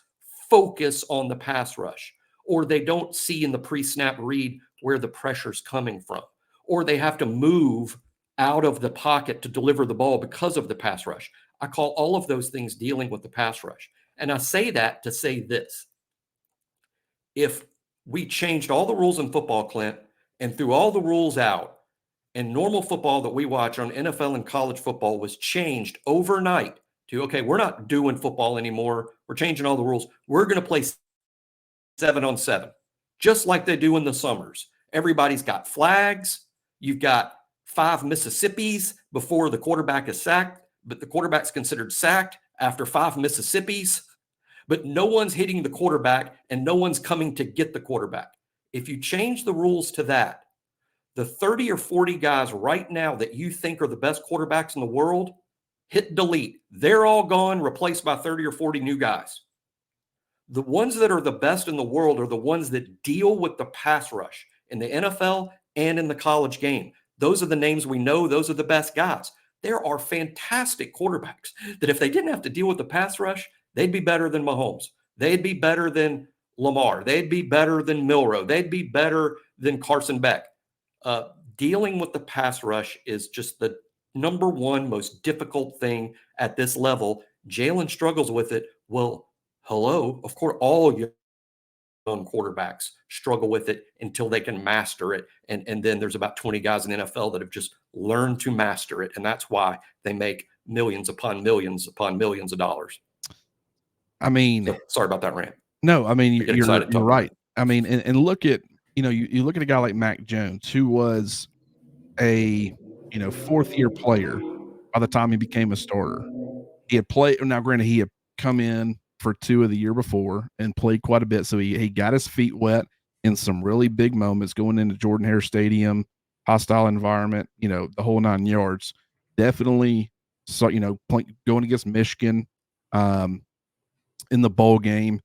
focus on the pass rush, or they don't see in the pre-snap read where the pressure's coming from, or they have to move out of the pocket to deliver the ball because of the pass rush. I call all of those things dealing with the pass rush. And I say that to say this. If we changed all the rules in football, Clint, and threw all the rules out, and normal football that we watch on NFL and college football was changed overnight to, okay, we're not doing football anymore. We're changing all the rules. We're going to play 7-on-7, just like they do in the summers. Everybody's got flags. You've got 5 Mississippis before the quarterback is sacked, but the quarterback's considered sacked after 5 Mississippis. But no one's hitting the quarterback and no one's coming to get the quarterback. If you change the rules to that, the 30 or 40 guys right now that you think are the best quarterbacks in the world, hit delete. They're all gone, replaced by 30 or 40 new guys. The ones that are the best in the world are the ones that deal with the pass rush in the NFL and in the college game. Those are the names we know. Those are the best guys. There are fantastic quarterbacks that if they didn't have to deal with the pass rush, they'd be better than Mahomes. They'd be better than Lamar. They'd be better than Milroe. They'd be better than Carson Beck. Dealing with the pass rush is just the number one most difficult thing at this level. Jalen struggles with it. Well, hello, of course, all young quarterbacks struggle with it until they can master it. And then there's about 20 guys in the NFL that have just learned to master it. And that's why they make millions upon millions of dollars. I mean, so, sorry about that rant. No, I mean, you're right. I mean, and look at, you look at a guy like Mac Jones, who was a, fourth year player by the time he became a starter. He had played, now granted, he had come in for 2 of the year before and played quite a bit. So he got his feet wet in some really big moments going into Jordan-Hare Stadium, hostile environment, the whole 9 yards. Definitely, so, going against Michigan in the bowl game,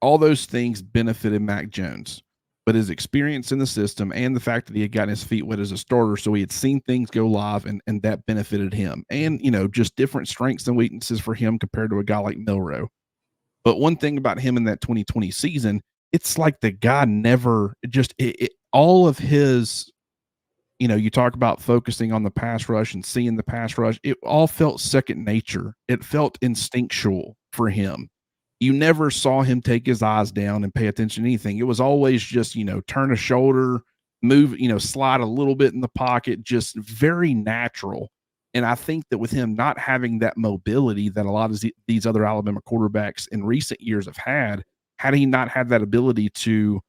all those things benefited Mac Jones. But his experience in the system and the fact that he had gotten his feet wet as a starter, so he had seen things go live, and that benefited him. And, just different strengths and weaknesses for him compared to a guy like Milroe. But one thing about him in that 2020 season, it's like the guy never just all of his, you talk about focusing on the pass rush and seeing the pass rush. It all felt second nature. It felt instinctual for him. You never saw him take his eyes down and pay attention to anything. It was always just, turn a shoulder, move, slide a little bit in the pocket, just very natural. And I think that with him not having that mobility that a lot of these other Alabama quarterbacks in recent years have had he not had that ability to,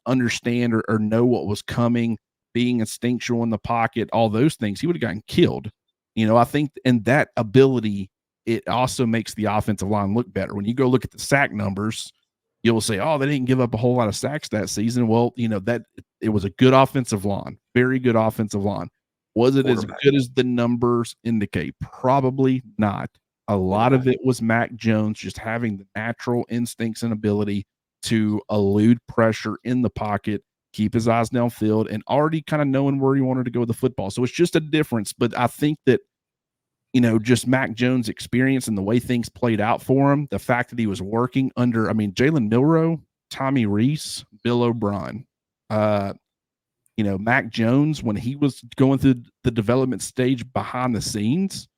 understand or know what was coming, being instinctual in the pocket, all those things, he would have gotten killed. I think, and that ability, it also makes the offensive line look better. When you go look at the sack numbers, you'll say, oh, they didn't give up a whole lot of sacks that season. Well, that it was a good offensive line, very good offensive line. Was it as good as the numbers indicate? Probably not. A lot of it was Mac Jones just having the natural instincts and ability to elude pressure in the pocket, keep his eyes downfield, and already kind of knowing where he wanted to go with the football. So it's just a difference. But I think that, just Mac Jones' experience and the way things played out for him, the fact that he was working under, Jalen Milroe, Tommy Rees, Bill O'Brien, Mac Jones, when he was going through the development stage behind the scenes,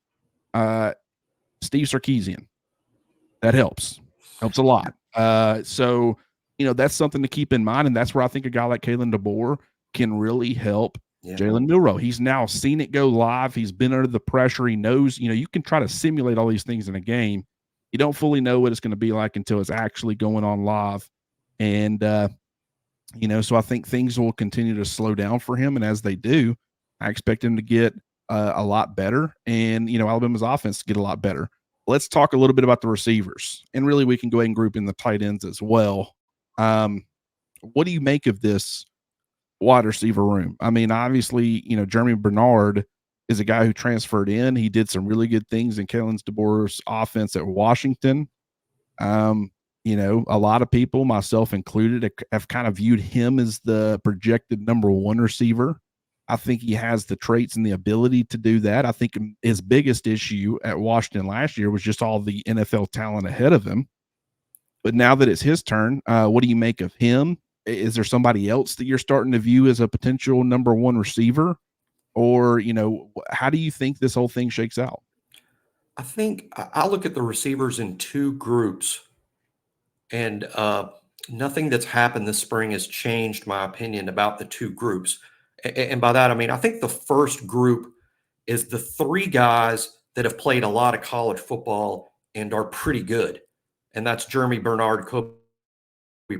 Steve Sarkisian, that helps a lot. So, that's something to keep in mind. And that's where I think a guy like Kalen DeBoer can really help Jalen Milroe. He's now seen it go live. He's been under the pressure. He knows, you can try to simulate all these things in a game. You don't fully know what it's going to be like until it's actually going on live. And, so I think things will continue to slow down for him. And as they do, I expect him to get a lot better. And, Alabama's offense to get a lot better. Let's talk a little bit about the receivers. And really, we can go ahead and group in the tight ends as well. What do you make of this wide receiver room? Obviously, Jeremy Bernard is a guy who transferred in. He did some really good things in Kalen DeBoer's offense at Washington. A lot of people, myself included, have kind of viewed him as the projected number 1 receiver. I think he has the traits and the ability to do that. I think his biggest issue at Washington last year was just all the NFL talent ahead of him. But now that it's his turn, what do you make of him? Is there somebody else that you're starting to view as a potential number 1 receiver? Or, how do you think this whole thing shakes out? I think I look at the receivers in 2 groups, and nothing that's happened this spring has changed my opinion about the 2 groups. And by that, I think the first group is the 3 guys that have played a lot of college football and are pretty good. And that's Jeremy Bernard, Kobe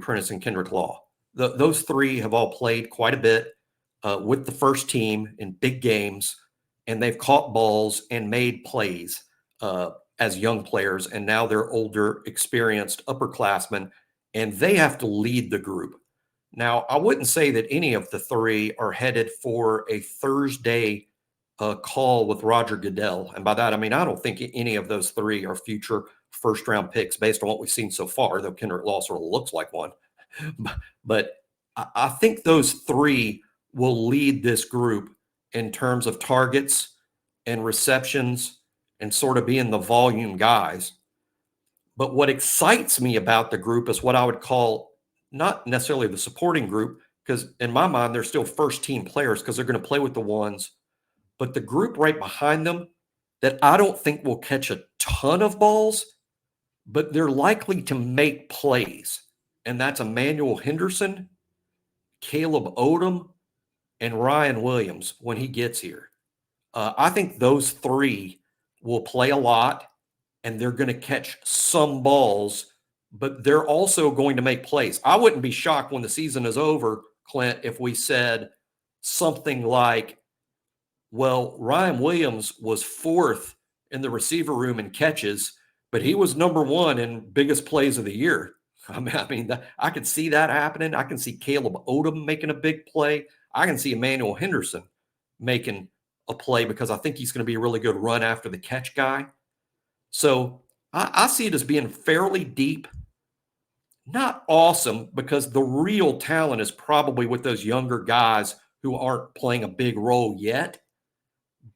Prentice, and Kendrick Law. Those 3 have all played quite a bit with the first team in big games, and they've caught balls and made plays as young players. And now they're older, experienced upperclassmen, and they have to lead the group. Now, I wouldn't say that any of the 3 are headed for a Thursday call with Roger Goodell. And by that, I don't think any of those 3 are future first-round picks based on what we've seen so far, though Kendrick Law sort of looks like one. But I think those 3 will lead this group in terms of targets and receptions and sort of being the volume guys. But what excites me about the group is what I would call not necessarily the supporting group, because in my mind, they're still first team players because they're going to play with the ones, but the group right behind them that I don't think will catch a ton of balls, but they're likely to make plays. And that's Emmanuel Henderson, Caleb Odom, and Ryan Williams when he gets here. I think those three will play a lot and they're going to catch some balls, but they're also going to make plays. I wouldn't be shocked when the season is over, Clint, if we said something like, well, Ryan Williams was fourth in the receiver room in catches, but he was number one in biggest plays of the year. I could see that happening. I can see Caleb Odom making a big play. I can see Emmanuel Henderson making a play because I think he's going to be a really good run after the catch guy. So I see it as being fairly deep, not awesome, because the real talent is probably with those younger guys who aren't playing a big role yet.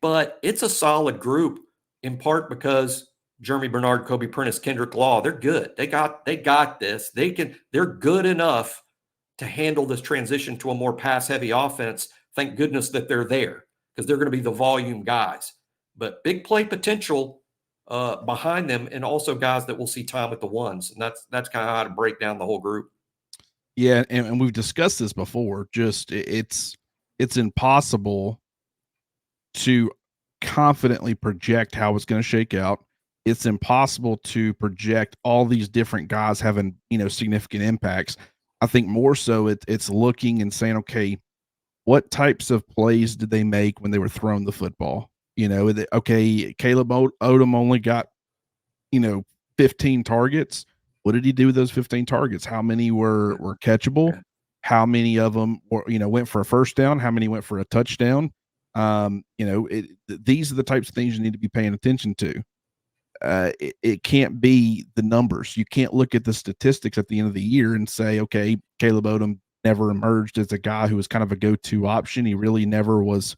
But it's a solid group, in part because Jeremy Bernard, Kobe Prentice, Kendrick Law, they're good. They got this. They're good enough to handle this transition to a more pass-heavy offense. Thank goodness that they're there, because they're going to be the volume guys. But big play potential behind them, and also guys that will see time with the ones. And that's kind of how to break down the whole group. Yeah, and we've discussed this before. Just it's impossible to confidently project how it's going to shake out. It's impossible to project all these different guys having, significant impacts. I think more so it's looking and saying, okay, what types of plays did they make when they were throwing the football? Okay, Caleb Odom only got, 15 targets. What did he do with those 15 targets? How many were catchable? How many of them were, went for a first down? How many went for a touchdown? These are the types of things you need to be paying attention to. It can't be the numbers. You can't look at the statistics at the end of the year and say, okay, Caleb Odom never emerged as a guy who was kind of a go-to option. He really never was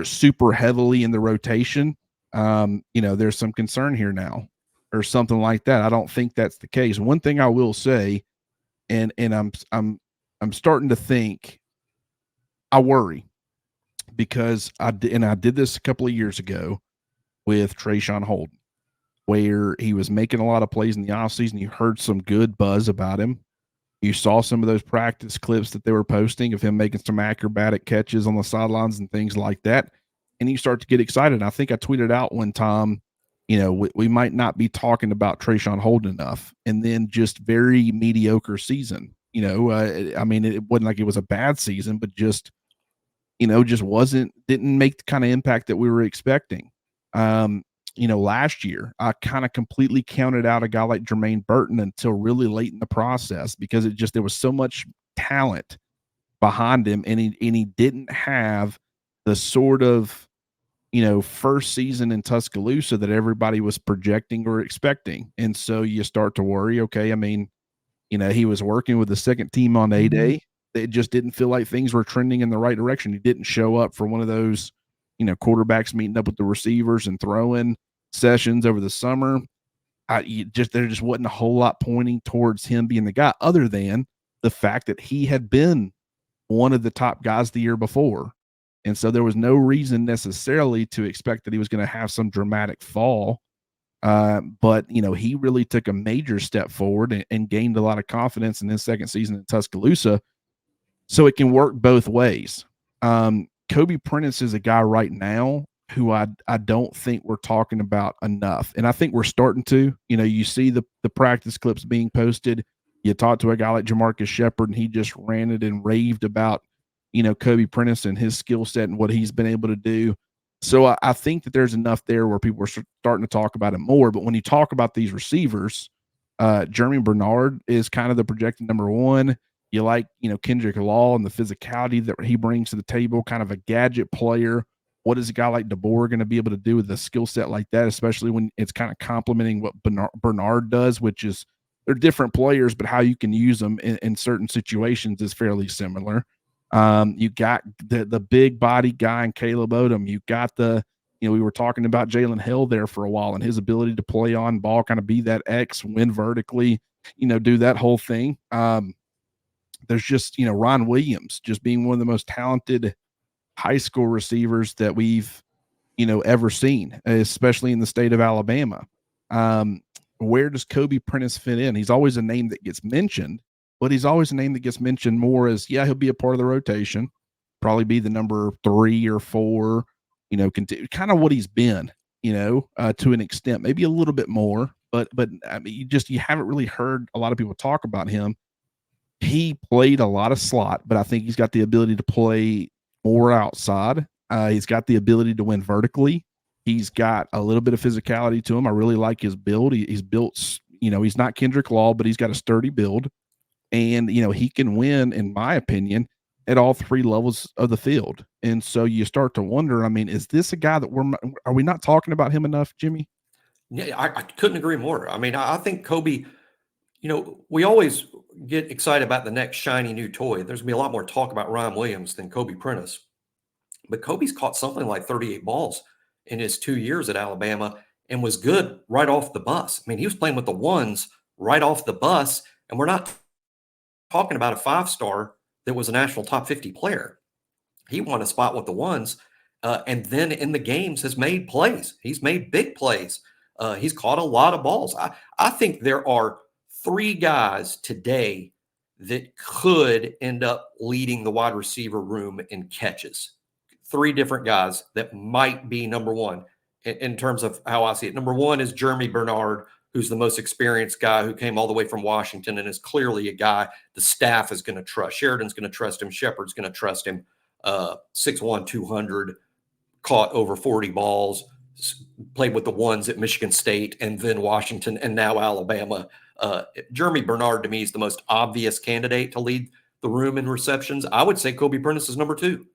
super heavily in the rotation. There's some concern here now or something like that. I don't think that's the case. One thing I will say, and I'm starting to think, I worry because I did this a couple of years ago with Trayshawn Holden, where he was making a lot of plays in the offseason. You heard some good buzz about him. You saw some of those practice clips that they were posting of him making some acrobatic catches on the sidelines and things like that. And you start to get excited. I think I tweeted out one time, we might not be talking about Trayshawn Holden enough. And then just very mediocre season. It wasn't like it was a bad season, but just didn't make the kind of impact that we were expecting. Last year, I kind of completely counted out a guy like Jermaine Burton until really late in the process, because there was so much talent behind him, and he didn't have the sort of, first season in Tuscaloosa that everybody was projecting or expecting. And so you start to worry, okay, he was working with the second team on A-Day. It just didn't feel like things were trending in the right direction. He didn't show up for one of those, quarterbacks meeting up with the receivers and throwing sessions over the summer. There just wasn't a whole lot pointing towards him being the guy, other than the fact that he had been one of the top guys the year before. And so there was no reason necessarily to expect that he was going to have some dramatic fall. But he really took a major step forward and gained a lot of confidence in his second season in Tuscaloosa. So it can work both ways. Kobe Prentice is a guy right now who I don't think we're talking about enough. And I think we're starting to. You see the practice clips being posted. You talk to a guy like Jamarcus Shepard, and he just ranted and raved about, Kobe Prentice and his skill set and what he's been able to do. So I think that there's enough there where people are starting to talk about it more. But when you talk about these receivers, Jeremy Bernard is kind of the projected number one. You like, Kendrick Law and the physicality that he brings to the table, kind of a gadget player. What is a guy like DeBoer going to be able to do with a skill set like that, especially when it's kind of complementing what Bernard does, which is they're different players, but how you can use them in certain situations is fairly similar. You got the big body guy in Caleb Odom. You got we were talking about Jalen Hill there for a while and his ability to play on ball, kind of be that X, win vertically, do that whole thing. There's just, Ron Williams just being one of the most talented high school receivers that we've, ever seen, especially in the state of Alabama. Where does Kobe Prentice fit in? He's always a name that gets mentioned, but he's always a name that gets mentioned more as, he'll be a part of the rotation, probably be the number 3 or 4, kind of what he's been, to an extent, maybe a little bit more, but I mean, you haven't really heard a lot of people talk about him. He played a lot of slot, but I think he's got the ability to play more outside. He's got the ability to win vertically. He's got a little bit of physicality to him. I really like his build. He's built, he's not Kendrick Law, but he's got a sturdy build. And, he can win, in my opinion, at all 3 levels of the field. And so you start to wonder, I mean, is this a guy that are we not talking about him enough, Jimmy? Yeah, I couldn't agree more. I mean, I think Kobe, we always get excited about the next shiny new toy. There's gonna be a lot more talk about Ryan Williams than Kobe Prentice. But Kobe's caught something like 38 balls in his 2 years at Alabama and was good right off the bus. I mean, he was playing with the ones right off the bus, and we're not talking about a 5-star that was a national top 50 player. He won a spot with the ones, and then in the games has made plays. He's made big plays. He's caught a lot of balls. I think there are 3 guys today that could end up leading the wide receiver room in catches. 3 different guys that might be number 1 in terms of how I see it. Number 1 is Jeremy Bernard, who's the most experienced guy who came all the way from Washington and is clearly a guy the staff is going to trust. Sheridan's going to trust him. Shepard's going to trust him. 6'1", 200, caught over 40 balls, played with the ones at Michigan State and then Washington and now Alabama. Jeremy Bernard, to me, is the most obvious candidate to lead the room in receptions. I would say Kobe Prentice is number 2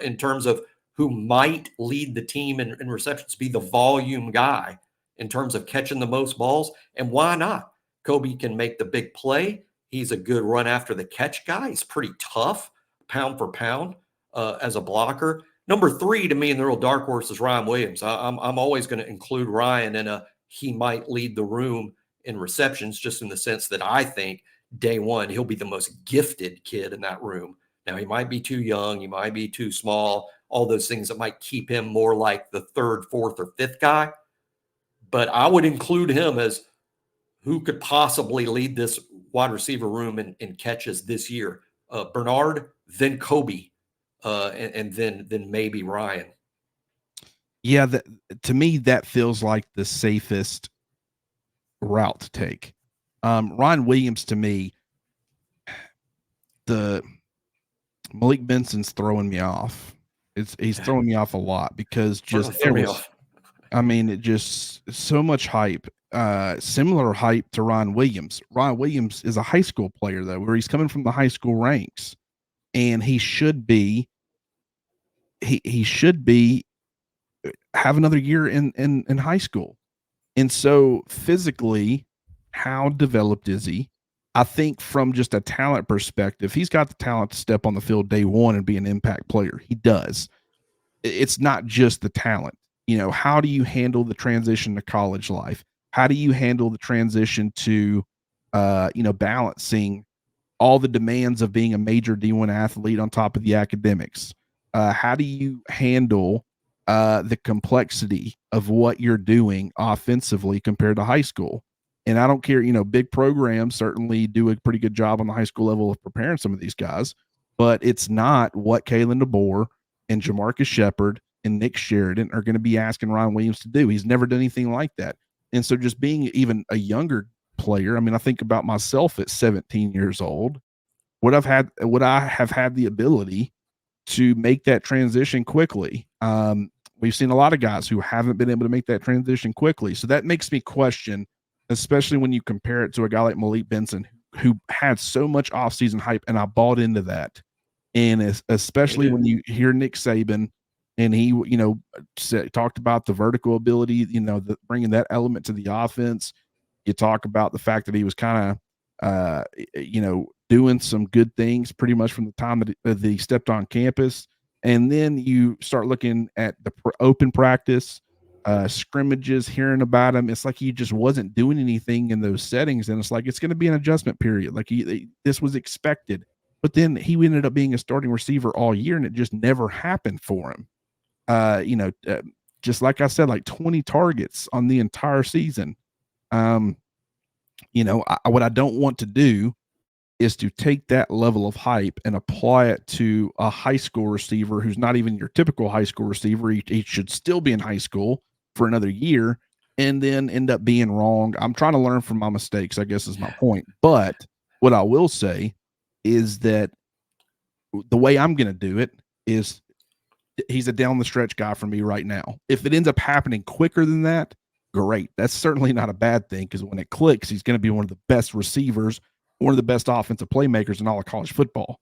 in terms of who might lead the team in receptions, be the volume guy in terms of catching the most balls. And why not? Kobe can make the big play. He's a good run after the catch guy. He's pretty tough, pound for pound, as a blocker. Number 3 to me in the real dark horse is Ryan Williams. I'm always going to include Ryan in he might lead the room in receptions, just in the sense that I think day one he'll be the most gifted kid in that room. Now, he might be too young, he might be too small, all those things that might keep him more like the 3rd, 4th, or 5th guy. But I would include him as who could possibly lead this wide receiver room in catches this year. Bernard, then Kobe, and then maybe Ryan. Yeah, to me, that feels like the safest route to take. Ryan Williams, to me, the Malik Benson's throwing me off. He's throwing me off a lot because I mean, it just so much hype. Similar hype to Ron Williams. Ron Williams is a high school player though, where he's coming from the high school ranks, and he should be have another year in high school. And so physically, how developed is he? I think from just a talent perspective, he's got the talent to step on the field day one and be an impact player. He does. It's not just the talent. How do you handle the transition to college life? How do you handle the transition to, balancing all the demands of being a major D1 athlete on top of the academics? How do you handle the complexity of what you're doing offensively compared to high school? And I don't care, big programs certainly do a pretty good job on the high school level of preparing some of these guys, but it's not what Kalen DeBoer and Jamarcus Shepard and Nick Sheridan are going to be asking Ryan Williams to do. He's never done anything like that. And so just being even a younger player, I mean, I think about myself at 17 years old, would I have had the ability to make that transition quickly? We've seen a lot of guys who haven't been able to make that transition quickly. So that makes me question, especially when you compare it to a guy like Malik Benson, who had so much offseason hype, and I bought into that. And especially when you hear Nick Saban, and he, talked about the vertical ability, bringing that element to the offense. You talk about the fact that he was kind of, doing some good things pretty much from the time that he stepped on campus. And then you start looking at the open practice, scrimmages, hearing about him. It's like he just wasn't doing anything in those settings. And it's like, it's going to be an adjustment period. Like this was expected. But then he ended up being a starting receiver all year, and it just never happened for him. Just like I said, like 20 targets on the entire season. What I don't want to do is to take that level of hype and apply it to a high school receiver who's not even your typical high school receiver. He should still be in high school for another year and then end up being wrong. I'm trying to learn from my mistakes, I guess is my point. But what I will say is that the way I'm going to do it is he's a down the stretch guy for me right now. If it ends up happening quicker than that, great. That's certainly not a bad thing, because when it clicks, he's going to be one of the best receivers, one of the best offensive playmakers in all of college football.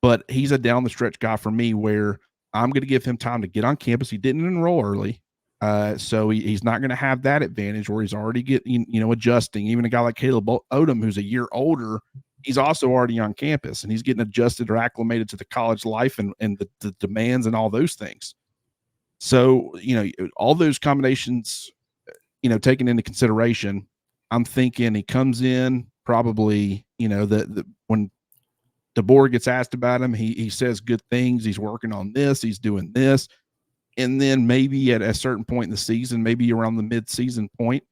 But he's a down the stretch guy for me, where I'm going to give him time to get on campus. He didn't enroll early. So he's not going to have that advantage where he's already getting, adjusting. Even a guy like Caleb Odom, who's a year older, he's also already on campus, and he's getting adjusted or acclimated to the college life and the demands and all those things. So, all those combinations, taken into consideration, I'm thinking he comes in probably, when DeBoer gets asked about him, he says good things. He's working on this. He's doing this. And then maybe at a certain point in the season, maybe around the mid-season point,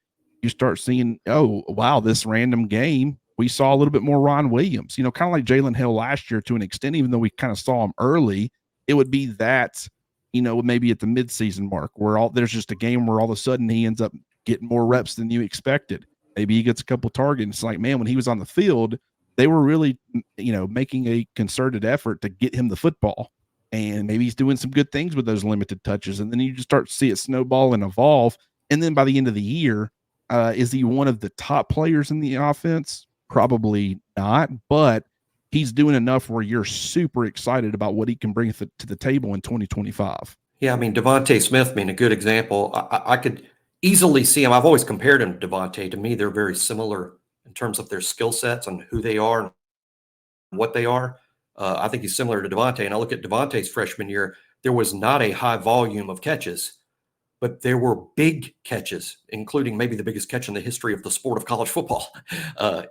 you start seeing, oh, wow, this random game, we saw a little bit more Ron Williams, kind of like Jalen Hill last year to an extent, even though we kind of saw him early. It would be that, maybe at the mid-season mark where there's just a game where all of a sudden he ends up getting more reps than you expected. Maybe he gets a couple targets. It's like, man, when he was on the field, they were really, making a concerted effort to get him the football. And maybe he's doing some good things with those limited touches. And then you just start to see it snowball and evolve. And then by the end of the year, is he one of the top players in the offense? Probably not, but he's doing enough where you're super excited about what he can bring to the table in 2025. Yeah, I mean, Devontae Smith being a good example. I could easily see him. I've always compared him to Devontae. To me, they're very similar in terms of their skill sets and who they are and what they are. I think he's similar to Devontae. And I look at Devontae's freshman year, there was not a high volume of catches, but there were big catches, including maybe the biggest catch in the history of the sport of college football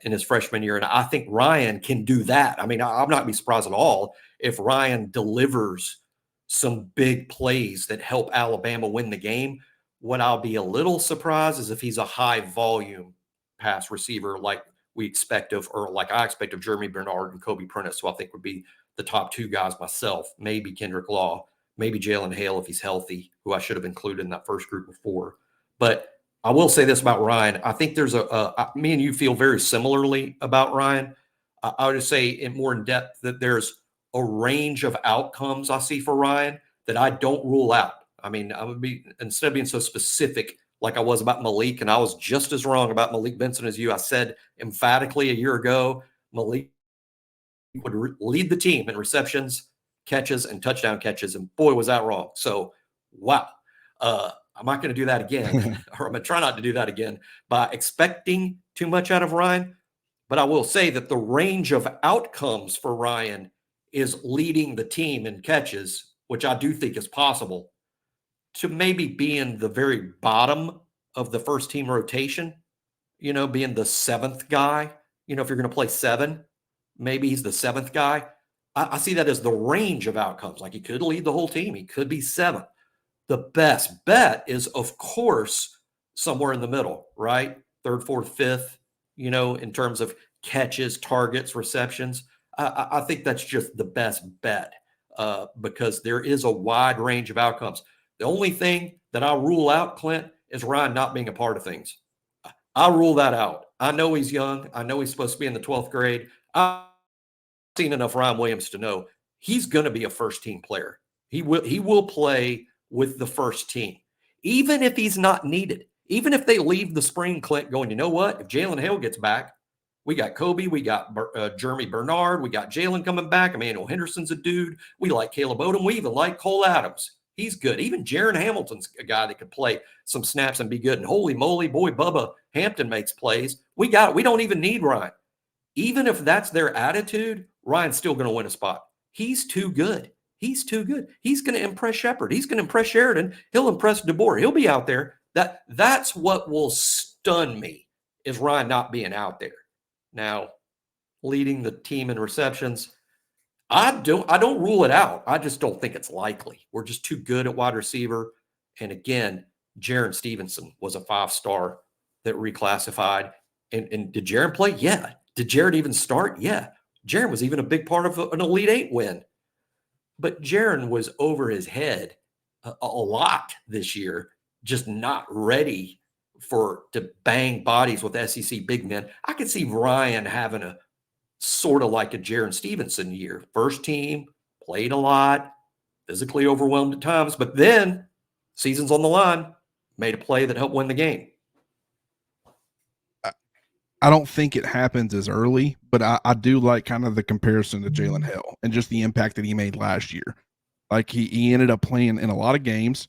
in his freshman year. And I think Ryan can do that. I mean, I'm not going to be surprised at all if Ryan delivers some big plays that help Alabama win the game. What I'll be a little surprised is if he's a high volume pass receiver like we expect of, or like I expect of, Jeremy Bernard and Kobe Prentice, who I think would be the top two guys myself, maybe Kendrick Law, maybe Jalen Hale if he's healthy, who I should have included in that first group of four. But I will say this about Ryan. I think there's me and you feel very similarly about Ryan. I would just say more in depth that there's a range of outcomes I see for Ryan that I don't rule out. I mean, I would be, instead of being so specific like I was about Malik, and I was just as wrong about Malik Benson as you. I said emphatically a year ago, Malik would lead the team in receptions, catches, and touchdown catches, and boy, was that wrong. So, wow. I'm not going to do that again, or I'm going to try not to do that again by expecting too much out of Ryan. But I will say that the range of outcomes for Ryan is leading the team in catches, which I do think is possible, to maybe being the very bottom of the first team rotation, being the seventh guy. If you're going to play seven, maybe he's the seventh guy. I see that as the range of outcomes. Like, he could lead the whole team. He could be seventh. The best bet is, of course, somewhere in the middle, right? Third, fourth, fifth, in terms of catches, targets, receptions. I think that's just the best bet because there is a wide range of outcomes. The only thing that I rule out, Clint, is Ryan not being a part of things. I rule that out. I know he's young. I know he's supposed to be in the 12th grade. I've seen enough Ryan Williams to know he's going to be a first-team player. He will play with the first team, even if he's not needed. Even if they leave the spring, Clint, going, you know what? If Jalen Hale gets back, we got Kobe, we got Jeremy Bernard, we got Jalen coming back. Emmanuel Henderson's a dude. We like Caleb Odom. We even like Cole Adams. He's good. Even Jaron Hamilton's a guy that could play some snaps and be good. And holy moly, boy, Bubba Hampton makes plays. We don't even need Ryan. even if that's their attitude, Ryan's still going to win a spot. He's too good. He's too good. He's going to impress Shepard. He's going to impress Sheridan. He'll impress DeBoer. He'll be out there. That's what will stun me, is Ryan not being out there. Now, leading the team in receptions, I don't rule it out. I just don't think it's likely. We're just too good at wide receiver. And again, Jaron Stevenson was a 5-star that reclassified. And did Jaron play? Yeah. Did Jared even start? Yeah. Jaron was even a big part of an Elite Eight win. But Jaron was over his head a lot this year, just not ready to bang bodies with SEC big men. I could see Ryan having a sort of like a Jaron Stevenson year. First team, played a lot, physically overwhelmed at times, but then season's on the line, made a play that helped win the game. I don't think it happens as early, but I do like kind of the comparison to Jalen Hill and just the impact that he made last year. Like he ended up playing in a lot of games.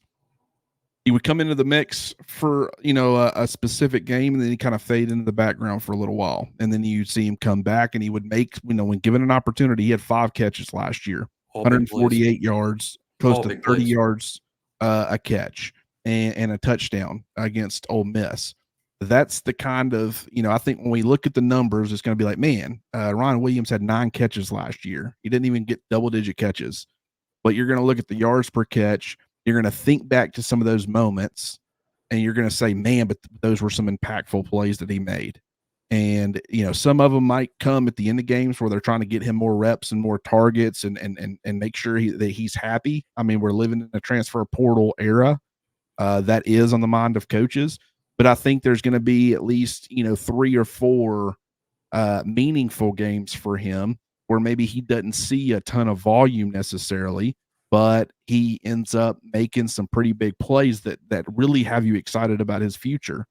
He would come into the mix for, a specific game, and then he kind of fade into the background for a little while. And then you see him come back, and he would make, when given an opportunity, he had 5 catches last year, 148 yards, close to 30 yards a catch, and a touchdown against Ole Miss. That's the kind of, I think when we look at the numbers, it's going to be like, man, Ryan Williams had 9 catches last year. He didn't even get double-digit catches. But you're going to look at the yards per catch. You're going to think back to some of those moments, and you're going to say, man, but those were some impactful plays that he made. And, some of them might come at the end of games where they're trying to get him more reps and more targets and make sure that he's happy. I mean, we're living in a transfer portal era. That is on the mind of coaches. But I think there's going to be at least, 3 or 4 meaningful games for him where maybe he doesn't see a ton of volume necessarily, but he ends up making some pretty big plays that really have you excited about his future.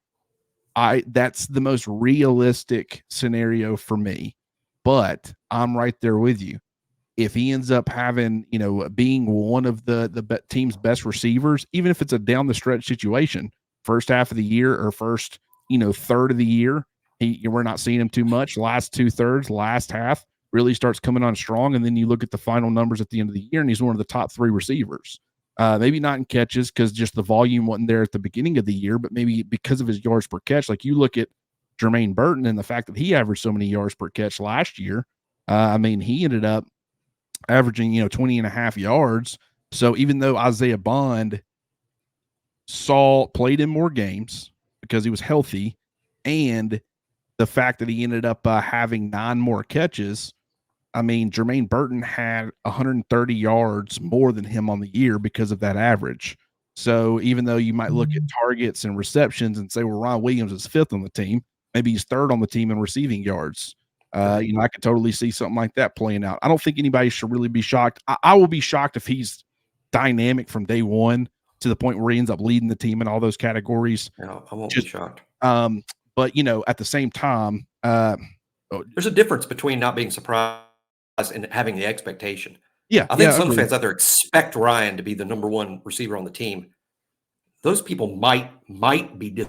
That's the most realistic scenario for me, but I'm right there with you. If he ends up having, being one of the team's best receivers, even if it's a down the stretch situation, first half of the year or first, third of the year, we're not seeing him too much. Last 2/3, last half really starts coming on strong. And then you look at the final numbers at the end of the year, and he's one of the top 3 receivers. Maybe not in catches because just the volume wasn't there at the beginning of the year, but maybe because of his yards per catch. Like you look at Jermaine Burton and the fact that he averaged so many yards per catch last year. He ended up averaging, 20.5 yards. So even though Isaiah Bond played in more games because he was healthy, and the fact that he ended up having 9 more catches, Jermaine Burton had 130 yards more than him on the year because of that average. So even though you might look at targets and receptions and say, well, Ron Williams is 5th on the team, maybe he's 3rd on the team in receiving yards. I could totally see something like that playing out. I don't think anybody should really be shocked. I will be shocked if he's dynamic from day one to the point where he ends up leading the team in all those categories. Yeah, I won't be shocked. But, at the same time, there's a difference between not being surprised and having the expectation. Yeah. I think some fans out there expect Ryan to be the number 1 receiver on the team. Those people might be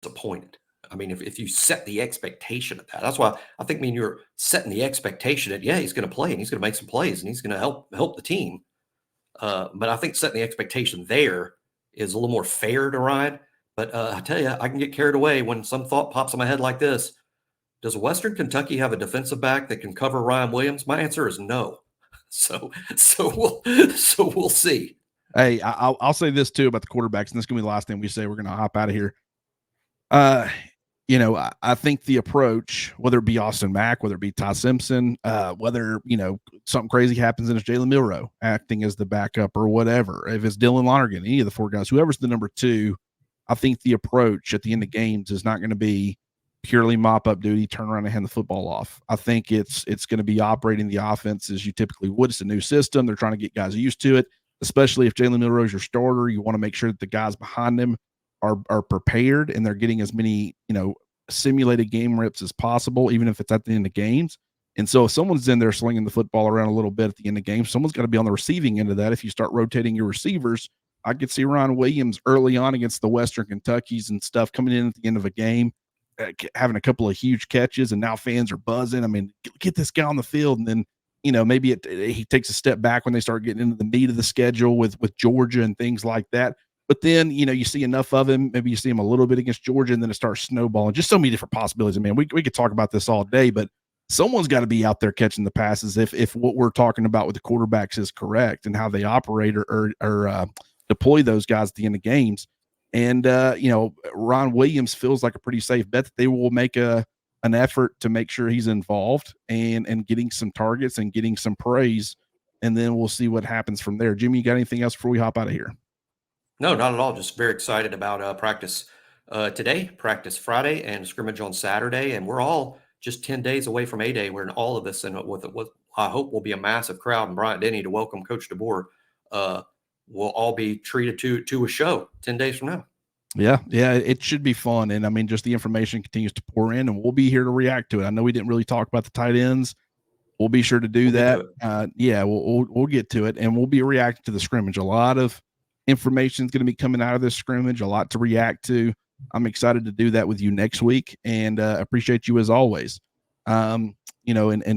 disappointed. If you set the expectation at that, that's why I think you're setting the expectation that, he's going to play and he's going to make some plays and he's going to help the team. But I think setting the expectation there is a little more fair to Ryan. But I tell you, I can get carried away when some thought pops in my head like this. Does Western Kentucky have a defensive back that can cover Ryan Williams? My answer is no. So we'll see. Hey, I'll say this too about the quarterbacks, and this is gonna be the last thing we say. We're gonna hop out of here. I think the approach, whether it be Austin Mack, whether it be Ty Simpson, whether something crazy happens and it's Jalen Milroe acting as the backup or whatever, if it's Dylan Lonergan, any of the 4 guys, whoever's the number 2, I think the approach at the end of games is not going to be purely mop-up duty, turn around and hand the football off. I think it's going to be operating the offense as you typically would. It's a new system. They're trying to get guys used to it, especially if Jalen Milroe is your starter. You want to make sure that the guys behind him are prepared and they're getting as many, simulated game reps as possible, even if it's at the end of games. And so if someone's in there slinging the football around a little bit at the end of games, someone's got to be on the receiving end of that. If you start rotating your receivers, I could see Ryan Williams early on against the Western Kentuckys and stuff coming in at the end of a game having a couple of huge catches, and now fans are buzzing. I mean, get this guy on the field, and then maybe he takes a step back when they start getting into the meat of the schedule with Georgia and things like that. But then you see enough of him. Maybe you see him a little bit against Georgia, and then it starts snowballing. Just so many different possibilities. I mean, we could talk about this all day, but someone's got to be out there catching the passes if what we're talking about with the quarterbacks is correct and how they operate or deploy those guys at the end of games. And Ron Williams feels like a pretty safe bet that they will make an effort to make sure he's involved and getting some targets and getting some praise. And then we'll see what happens from there. Jimmy, you got anything else before we hop out of here? No, not at all. Just very excited about practice today, practice Friday, and scrimmage on Saturday. And we're all just 10 days away from A-Day. We're in all of this, and with what I hope will be a massive crowd in Bryant-Denny to welcome Coach DeBoer. We'll all be treated to a show 10 days from now. Yeah, it should be fun. And I mean, just the information continues to pour in, and we'll be here to react to it. I know we didn't really talk about the tight ends. We'll be sure to do that. We'll get to it, and we'll be reacting to the scrimmage. A lot of information is going to be coming out of this scrimmage, a lot to react to. I'm excited to do that with you next week, and appreciate you as always. And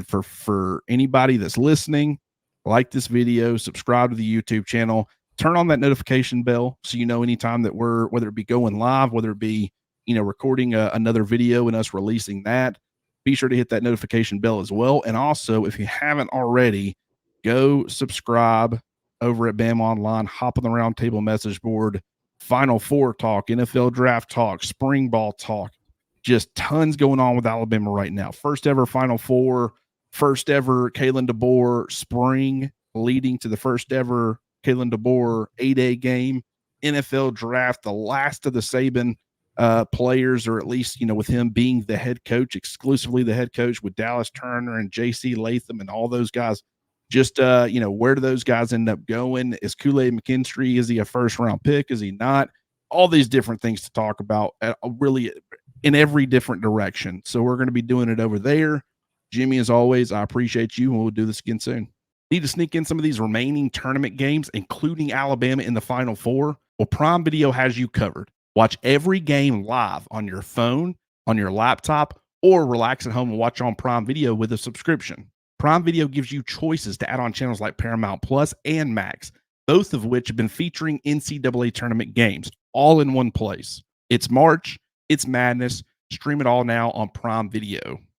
for anybody that's listening, like this video, subscribe to the YouTube channel, turn on that notification bell so anytime that we're, whether it be going live, whether it be recording another video and us releasing that, be sure to hit that notification bell as well. And also, if you haven't already, go subscribe over at BamaOnLine, hop on the roundtable message board, Final Four talk, NFL draft talk, spring ball talk, just tons going on with Alabama right now. First ever Final Four, first ever Kalen DeBoer spring leading to the first ever Kalen DeBoer 8A game, NFL draft, the last of the Saban players, or at least, with him being the head coach, exclusively the head coach, with Dallas Turner and JC Latham and all those guys. Just, where do those guys end up going? Is Kool-Aid McKinstry, is he a first round pick? Is he not? All these different things to talk about, really in every different direction. So we're going to be doing it over there. Jimmy, as always, I appreciate you, and we'll do this again soon. Need to sneak in some of these remaining tournament games, including Alabama in the Final Four? Well, Prime Video has you covered. Watch every game live on your phone, on your laptop, or relax at home and watch on Prime Video with a subscription. Prime Video gives you choices to add on channels like Paramount Plus and Max, both of which have been featuring NCAA tournament games, all in one place. It's March, it's madness. Stream it all now on Prime Video.